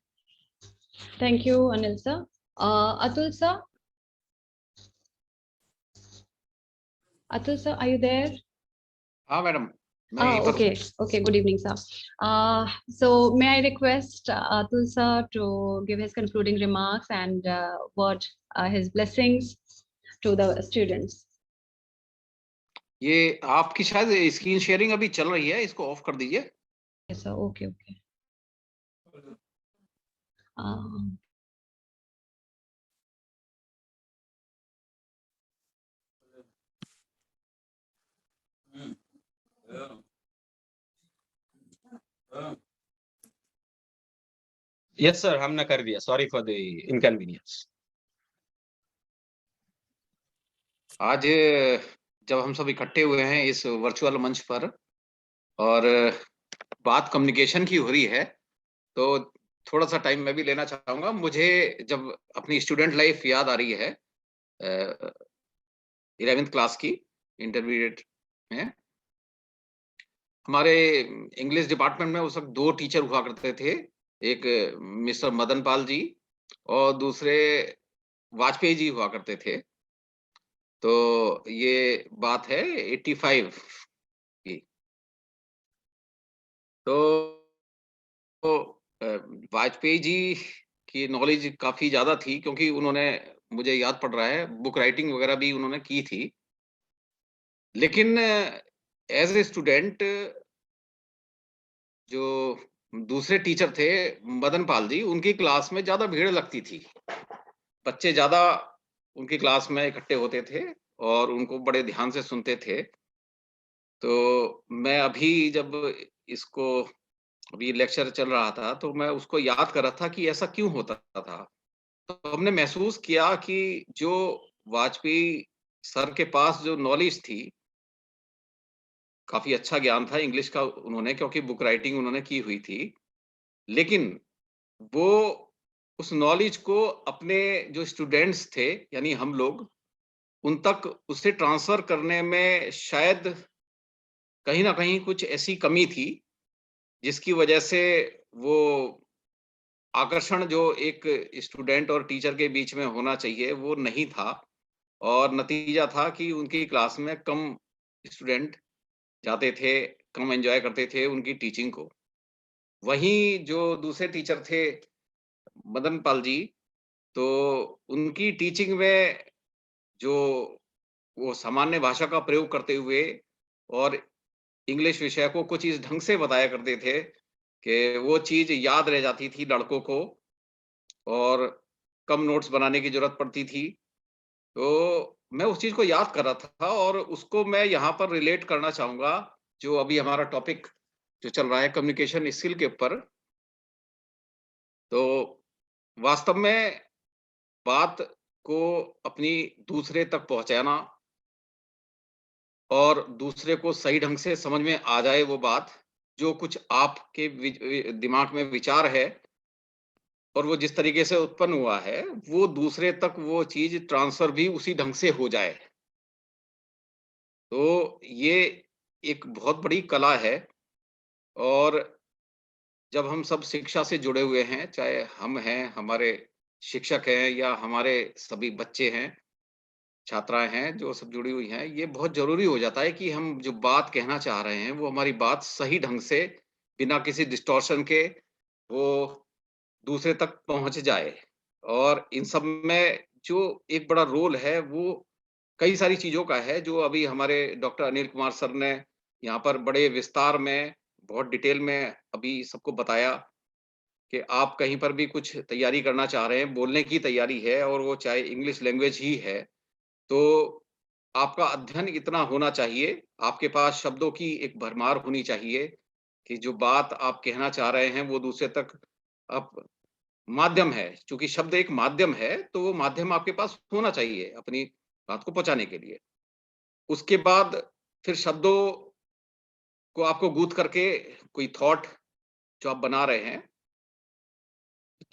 Thank you, Anil sir. Atul sir? Atul sir, are you there? हाँ madam, Okay. Good evening, sir. So may I request Atul sir to give his concluding remarks and word his blessings to the students. ये आपकी शायद screen sharing अभी चल रही है, इसको of कर दीजिए। Yes, sir. Okay. Yes, sir. हमने कर दिया. Sorry for the inconvenience. आज जब हम सब इकट्ठे हुए हैं इस वर्चुअल मंच पर और बात कम्युनिकेशन की हो रही है, तो थोड़ा सा टाइम मैं भी लेना चाहूंगा। मुझे जब अपनी स्टूडेंट लाइफ याद आ रही है 11th क्लास की, इंटरमीडिएट में, हमारे इंग्लिश डिपार्टमेंट में उस वक्त 2 टीचर हुआ करते थे, एक मिस्टर मदन पाल जी और दूसरे वाजपेयी जी हुआ करते थे। तो ये बात है 85 की। तो वाजपेयी जी की नॉलेज काफी ज्यादा थी, क्योंकि उन्होंने, मुझे याद पड़ रहा है, बुक राइटिंग वगैरह भी उन्होंने की थी। लेकिन एज ए स्टूडेंट जो दूसरे टीचर थे मदन पाल जी, उनकी क्लास में ज्यादा भीड़ लगती थी, बच्चे ज्यादा उनकी क्लास में इकट्ठे होते थे और उनको बड़े ध्यान से सुनते थे। तो मैं अभी जब इसको अभी लेक्चर चल रहा था तो मैं उसको याद कर रहा था कि ऐसा क्यों होता था। तो हमने महसूस किया कि जो वाजपेयी सर के पास जो नॉलेज थी, काफी अच्छा ज्ञान था इंग्लिश का उन्होंने, क्योंकि बुक राइटिंग उन्होंने की हुई थी। लेकिन वो उस नॉलेज को अपने जो स्टूडेंट्स थे, यानी हम लोग, उन तक उसे ट्रांसफर करने में शायद कहीं ना कहीं कुछ ऐसी कमी थी, जिसकी वजह से वो आकर्षण जो एक स्टूडेंट और टीचर के बीच में होना चाहिए वो नहीं था, और नतीजा था कि उनकी क्लास में कम स्टूडेंट जाते थे, कम एंजॉय करते थे उनकी टीचिंग को। वहीं जो दूसरे टीचर थे मदन पाल जी, तो उनकी टीचिंग में जो वो सामान्य भाषा का प्रयोग करते हुए और इंग्लिश विषय को कुछ इस ढंग से बताया करते थे कि वो चीज याद रह जाती थी लड़कों को, और कम नोट्स बनाने की जरूरत पड़ती थी। तो मैं उस चीज को याद कर रहा था और उसको मैं यहाँ पर रिलेट करना चाहूंगा, जो अभी हमारा टॉपिक जो चल रहा है कम्युनिकेशन स्किल के ऊपर। तो वास्तव में बात को अपनी दूसरे तक पहुंचाना और दूसरे को सही ढंग से समझ में आ जाए वो बात, जो कुछ आपके दिमाग में विचार है और वो जिस तरीके से उत्पन्न हुआ है, वो दूसरे तक वो चीज ट्रांसफर भी उसी ढंग से हो जाए। तो ये एक बहुत बड़ी कला है। और जब हम सब शिक्षा से जुड़े हुए हैं, चाहे हम हैं, हमारे शिक्षक हैं, या हमारे सभी बच्चे हैं, छात्राएं हैं, जो सब जुड़ी हुई हैं, ये बहुत जरूरी हो जाता है कि हम जो बात कहना चाह रहे हैं वो हमारी बात सही ढंग से, बिना किसी डिस्टॉर्शन के, वो दूसरे तक पहुंच जाए। और इन सब में जो एक बड़ा रोल है वो कई सारी चीजों का है, जो अभी हमारे डॉक्टर अनिल कुमार सर ने यहाँ पर बड़े विस्तार में, बहुत डिटेल में अभी सबको बताया कि आप कहीं पर भी कुछ तैयारी करना चाह रहे हैं, बोलने की तैयारी है, और वो चाहे इंग्लिश लैंग्वेज ही है, तो आपका अध्ययन इतना होना चाहिए, आपके पास शब्दों की एक भरमार होनी चाहिए कि जो बात आप कहना चाह रहे हैं वो दूसरे तक, आप, माध्यम है, चूंकि शब्द एक माध्यम है, तो वो माध्यम आपके पास होना चाहिए अपनी बात को पहुंचाने के लिए। उसके बाद फिर शब्दों को आपको गूंथ करके कोई थॉट जो आप बना रहे हैं,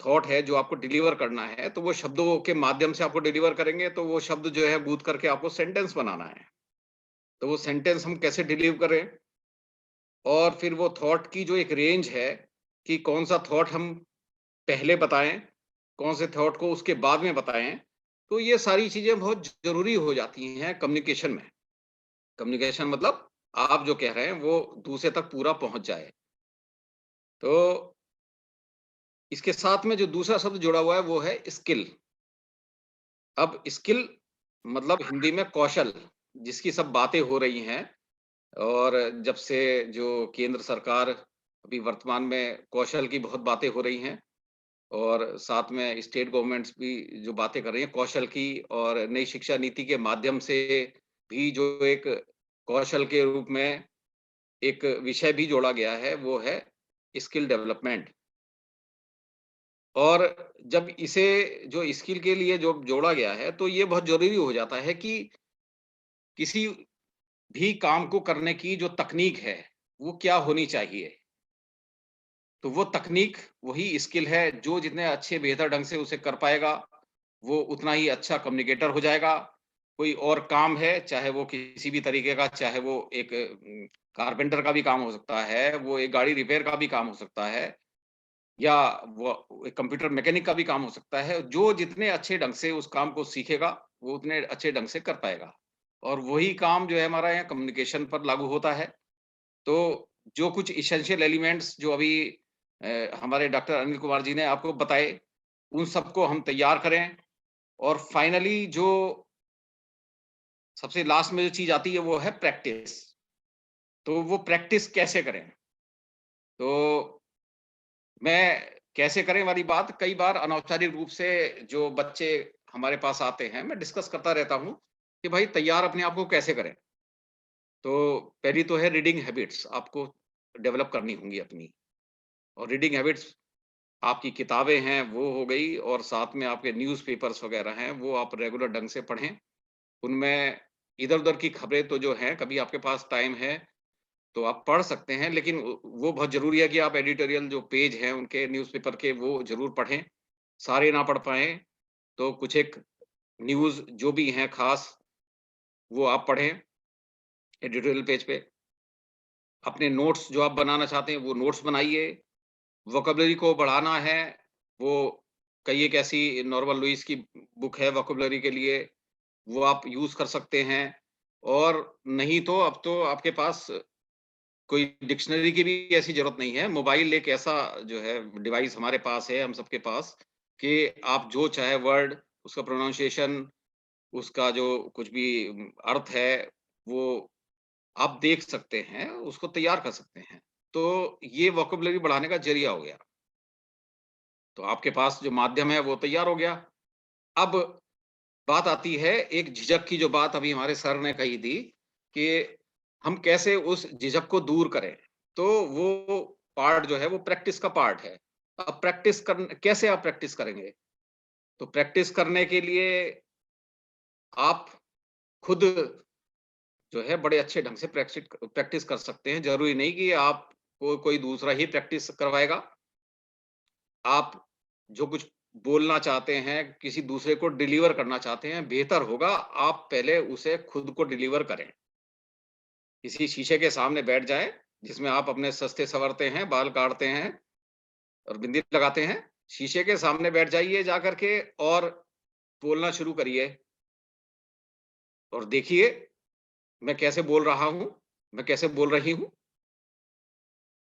थॉट है जो आपको डिलीवर करना है, तो वो शब्दों के माध्यम से आपको डिलीवर करेंगे, तो वो शब्द जो है गूंथ करके आपको सेंटेंस बनाना है। तो वो सेंटेंस हम कैसे डिलीवर करें, और फिर वो थॉट की जो एक रेंज है कि कौन सा थॉट हम पहले बताएं, कौन से थॉट को उसके बाद में बताएं, तो ये सारी चीजें बहुत जरूरी हो जाती हैं कम्युनिकेशन में। कम्युनिकेशन मतलब आप जो कह रहे हैं वो दूसरे तक पूरा पहुंच जाए। तो इसके साथ में जो दूसरा शब्द जुड़ा हुआ है वो है स्किल। अब स्किल मतलब हिंदी में कौशल, जिसकी सब बातें हो रही हैं, और जब से जो केंद्र सरकार अभी वर्तमान में कौशल की बहुत बातें हो रही हैं, और साथ में स्टेट गवर्नमेंट्स भी जो बातें कर रही हैं कौशल की, और नई शिक्षा नीति के माध्यम से भी जो एक कौशल के रूप में एक विषय भी जोड़ा गया है, वो है स्किल डेवलपमेंट। और जब इसे जो स्किल के लिए जो जोड़ा गया है, तो ये बहुत ज़रूरी हो जाता है कि किसी भी काम को करने की जो तकनीक है, वो क्या होनी चाहिए। तो वो तकनीक वही स्किल है, जो जितने अच्छे बेहतर ढंग से उसे कर पाएगा, वो उतना ही अच्छा कम्युनिकेटर हो जाएगा। कोई और काम है, चाहे वो किसी भी तरीके का, चाहे वो एक कारपेंटर का भी काम हो सकता है, वो एक गाड़ी रिपेयर का भी काम हो सकता है, या वो एक कंप्यूटर मैकेनिक का भी काम हो सकता है। जो जितने अच्छे ढंग से उस काम को सीखेगा, वो उतने अच्छे ढंग से कर पाएगा। और वही काम जो है हमारा यहाँ कम्युनिकेशन पर लागू होता है। तो जो कुछ एसेंशियल एलिमेंट्स जो अभी हमारे डॉक्टर अनिल कुमार जी ने आपको बताए, उन सबको हम तैयार करें, और फाइनली जो सबसे लास्ट में जो चीज़ आती है वो है प्रैक्टिस। तो वो प्रैक्टिस कैसे करें? तो मैं कैसे करें वाली बात कई बार अनौपचारिक रूप से जो बच्चे हमारे पास आते हैं, मैं डिस्कस करता रहता हूँ कि भाई तैयार अपने आप को कैसे करें? तो पहली तो है रीडिंग हैबिट्स, आपको डेवलप करनी होंगी अपनी। और रीडिंग हैबिट्स आपकी किताबें हैं वो हो गई, और साथ में आपके न्यूज़पेपर्स वगैरह हैं, वो आप रेगुलर ढंग से पढ़ें। उनमें इधर-उधर की खबरें तो जो हैं, कभी आपके पास टाइम है तो आप पढ़ सकते हैं, लेकिन वो बहुत ज़रूरी है कि आप एडिटोरियल जो पेज हैं उनके न्यूज़पेपर के, वो ज़रूर पढ़ें। सारे ना पढ़ पाएँ, तो कुछ एक न्यूज़ जो भी हैं ख़ास, वो आप पढ़ें एडिटोरियल पेज पे। अपने नोट्स जो आप बनाना चाहते हैं, वो नोट्स बनाइए। वोकैब्युलरी को बढ़ाना है, वो कई एक ऐसी नॉर्मन लुइस की बुक है वोकैब्युलरी के लिए, वो आप यूज़ कर सकते हैं। और नहीं तो अब तो आपके पास कोई डिक्शनरी की भी ऐसी ज़रूरत नहीं है। मोबाइल एक ऐसा जो है डिवाइस हमारे पास है, हम सबके पास, कि आप जो चाहे वर्ड, उसका प्रोनाउंसिएशन, उसका जो कुछ भी अर्थ है, वो आप देख सकते हैं, उसको तैयार कर सकते हैं। तो ये वोकैब्युलरी बढ़ाने का ज़रिया हो गया। तो आपके पास जो माध्यम है वो तैयार हो गया। अब बात आती है एक झिझक की, जो बात अभी हमारे सर ने कही थी कि हम कैसे उस झिझक को दूर करें। तो वो पार्ट जो है वो प्रैक्टिस का पार्ट है। अब प्रैक्टिस कैसे आप प्रैक्टिस करेंगे? तो प्रैक्टिस करने के लिए आप खुद जो है बड़े अच्छे ढंग से प्रैक्टिस कर सकते हैं। ज़रूरी नहीं कि आपको कोई दूसरा ही प्रैक्टिस करवाएगा। आप जो कुछ बोलना चाहते हैं, किसी दूसरे को डिलीवर करना चाहते हैं, बेहतर होगा आप पहले उसे खुद को डिलीवर करें। किसी शीशे के सामने बैठ जाएँ, जिसमें आप अपने सजते-संवरते हैं, बाल काटते हैं और बिंदी लगाते हैं। शीशे के सामने बैठ जाइए जाकर के, और बोलना शुरू करिए, और देखिए मैं कैसे बोल रहा हूँ, मैं कैसे बोल रही हूँ।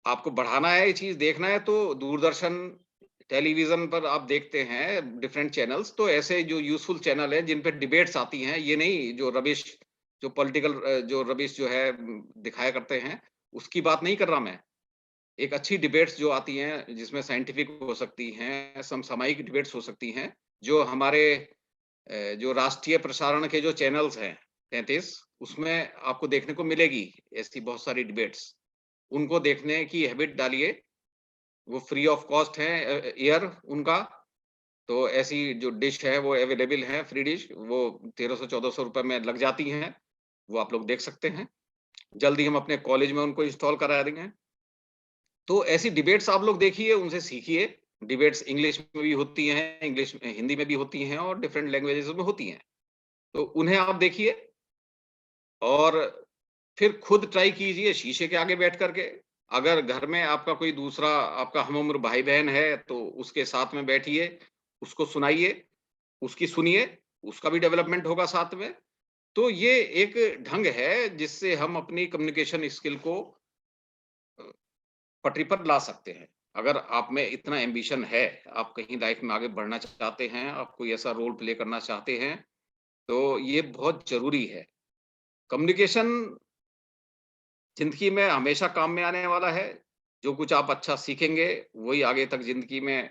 आपको बढ़ाना है ये चीज़, देखना है, तो दूरदर्शन, टेलीविज़न पर आप देखते हैं डिफरेंट चैनल्स, तो ऐसे जो यूज़फुल चैनल हैं जिन पे डिबेट्स आती हैं, ये नहीं जो रबिश, जो पॉलिटिकल जो रबिश जो है दिखाया करते हैं, उसकी बात नहीं कर रहा मैं। एक अच्छी डिबेट्स जो आती हैं, जिसमें साइंटिफिक हो सकती हैं, समसामयिक डिबेट्स हो सकती हैं, जो हमारे जो राष्ट्रीय प्रसारण के जो चैनल्स हैं 33, उसमें आपको देखने को मिलेगी ऐसी बहुत सारी डिबेट्स। उनको देखने की हैबिट डालिए। वो फ्री ऑफ कॉस्ट है एयर उनका। तो ऐसी जो डिश है वो अवेलेबल है, फ्री डिश, वो 1300-1400 रुपए में लग जाती हैं। वो आप लोग देख सकते हैं। जल्दी हम अपने कॉलेज में उनको इंस्टॉल करा देंगे। तो ऐसी डिबेट्स आप लोग देखिए, उनसे सीखिए। डिबेट्स इंग्लिश में भी होती हैं, इंग्लिश में, हिंदी में भी होती हैं और डिफरेंट लैंग्वेजेस में होती हैं। तो उन्हें आप देखिए और फिर खुद ट्राई कीजिए शीशे के आगे बैठ करके। अगर घर में आपका कोई दूसरा आपका हम-उम्र भाई-बहन है, तो उसके साथ में बैठिए, उसको सुनाइए, उसकी सुनिए, उसका भी डेवलपमेंट होगा साथ में। तो ये एक ढंग है जिससे हम अपनी कम्युनिकेशन स्किल को पटरी पर ला सकते हैं। अगर आप में इतना एम्बिशन है, आप कहीं लाइफ में आगे बढ़ना चाहते हैं, आप कोई ऐसा रोल प्ले करना चाहते हैं, तो ये बहुत ज़रूरी है। कम्युनिकेशन ज़िंदगी में हमेशा काम में आने वाला है। जो कुछ आप अच्छा सीखेंगे, वही आगे तक ज़िंदगी में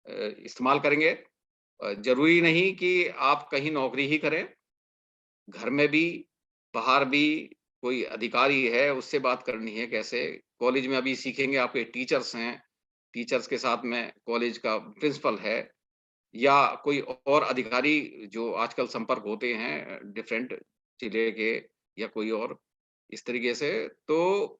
इस्तेमाल करेंगे। ज़रूरी नहीं कि आप कहीं नौकरी ही करें, घर में भी, बाहर भी कोई अधिकारी है, उससे बात करनी है कैसे। कॉलेज में अभी सीखेंगे, आपके टीचर्स हैं, टीचर्स के साथ में कॉलेज का प्रिंसिपल है या कोई और अधिकारी जो आजकल संपर्क होते हैं डिफरेंट जिले के या कोई और इस तरीके से। तो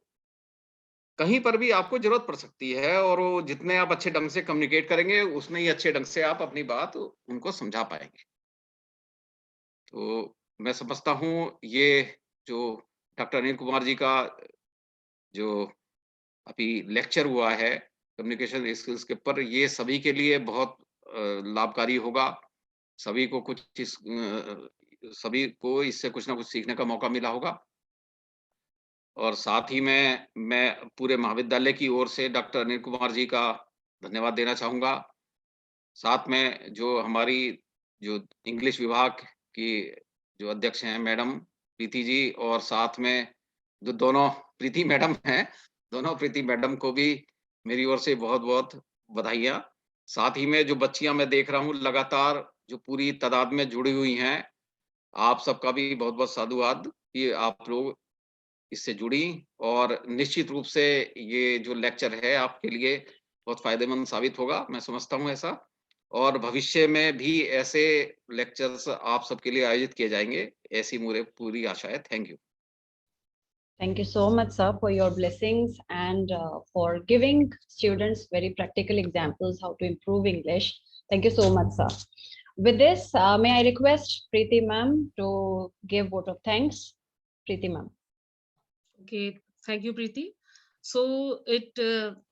कहीं पर भी आपको ज़रूरत पड़ सकती है और वो जितने आप अच्छे ढंग से कम्युनिकेट करेंगे, उतने ही अच्छे ढंग से आप अपनी बात उनको समझा पाएँगे। तो मैं समझता हूँ ये जो डॉक्टर अनिल कुमार जी का जो अभी लेक्चर हुआ है कम्युनिकेशन स्किल्स के ऊपर, ये सभी के लिए बहुत लाभकारी होगा। सभी को सभी को इससे कुछ ना कुछ सीखने का मौका मिला होगा। और साथ ही में मैं पूरे महाविद्यालय की ओर से डॉक्टर अनिल कुमार जी का धन्यवाद देना चाहूँगा। साथ में जो हमारी जो इंग्लिश विभाग की जो अध्यक्ष हैं मैडम प्रीति जी, और साथ में जो दोनों प्रीति मैडम हैं, दोनों प्रीति मैडम को भी मेरी ओर से बहुत-बहुत बधाइयाँ। साथ ही में जो बच्चियाँ मैं देख रहा हूँ लगातार जो पूरी तादाद में जुड़ी हुई हैं, आप सबका भी बहुत-बहुत साधुवाद कि आप लोग इससे जुड़ी, और निश्चित रूप से ये जो लेक्चर है आपके लिए बहुत फ़ायदेमंद साबित होगा, मैं समझता हूँ ऐसा। और भविष्य में भी ऐसे लेक्चर्स आप सबके लिए आयोजित किए जाएँगे, ऐसी मुझे पूरी आशा है। Thank you. Thank you so much, sir, for your blessings and for giving students very practical examples how to improve English. Thank you so much, sir. With this, may I request Preeti ma'am to give vote of thanks? Preeti ma'am. Okay, thank you, Preeti. So it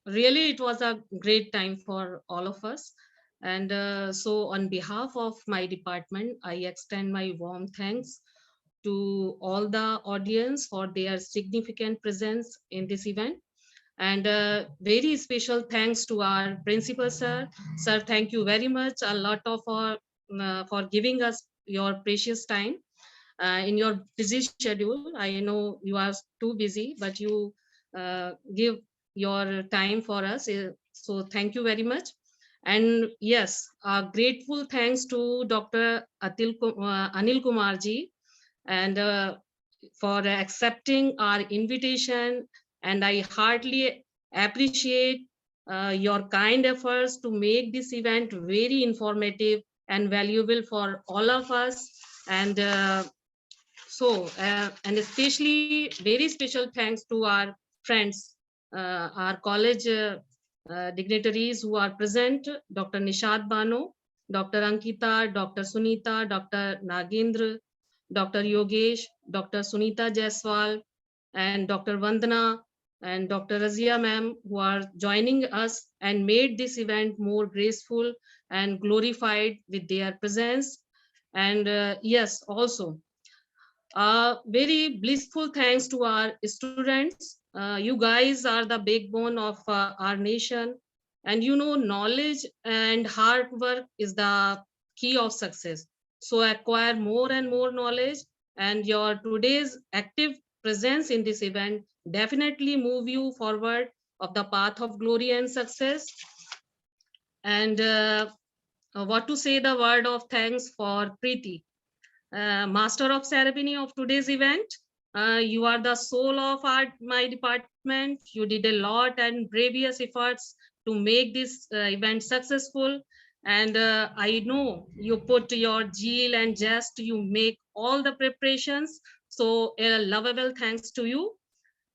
really it was a great time for all of us. And so on behalf of my department, I extend my warm thanks to all the audience for their significant presence in this event. And very special thanks to our principal sir. Sir, thank you very much. A lot of for giving us your precious time in your busy schedule. I know you are too busy, but you give your time for us. So thank you very much. And yes, grateful thanks to Dr. Anil Kumar ji, and for accepting our invitation. And I heartily appreciate your kind efforts to make this event very informative and valuable for all of us. And and especially very special thanks to our friends, our college dignitaries who are present, Dr. Nishad Bano, Dr. Ankita, Dr. Sunita, Dr. Nagendra, Dr. Yogesh, Dr. Sunita Jaiswal, and Dr. Vandana, and Dr. Razia ma'am, who are joining us and made this event more graceful and glorified with their presence. And yes, also very blissful thanks to our students. You guys are the backbone of our nation, and you know knowledge and hard work is the key of success. So acquire more and more knowledge, and your today's active presence in this event definitely move you forward of the path of glory and success. And what to say the word of thanks for Preeti, master of ceremony of today's event. You are the soul of my department. You did a lot and previous efforts to make this event successful. And I know you put your zeal and zest, you make all the preparations So a lovable thanks to you.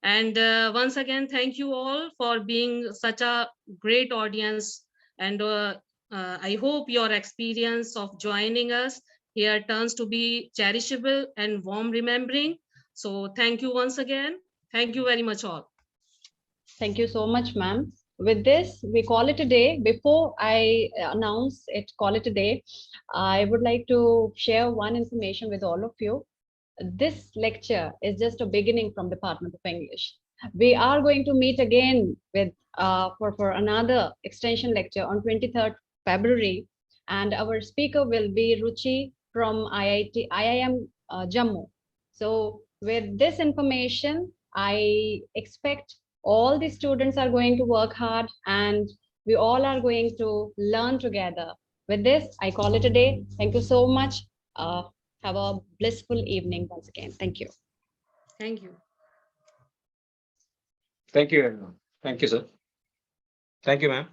And once again, thank you all for being such a great audience. And I hope your experience of joining us here turns to be cherishable and warm remembering. So thank you once again. Thank you very much all. Thank you so much, ma'am. With this, we call it a day. Before I announce it, call it a day, I would like to share one information with all of you. This lecture is just a beginning from Department of English. We are going to meet again with for another extension lecture on 23rd February, and our speaker will be Ruchi from IIM Jammu. So with this information, I expect all the students are going to work hard and we all are going to learn together. With this, I call it a day. Thank you so much. Have a blissful evening once again. Thank you. Thank you. Thank you, everyone. Thank you, sir. Thank you, ma'am.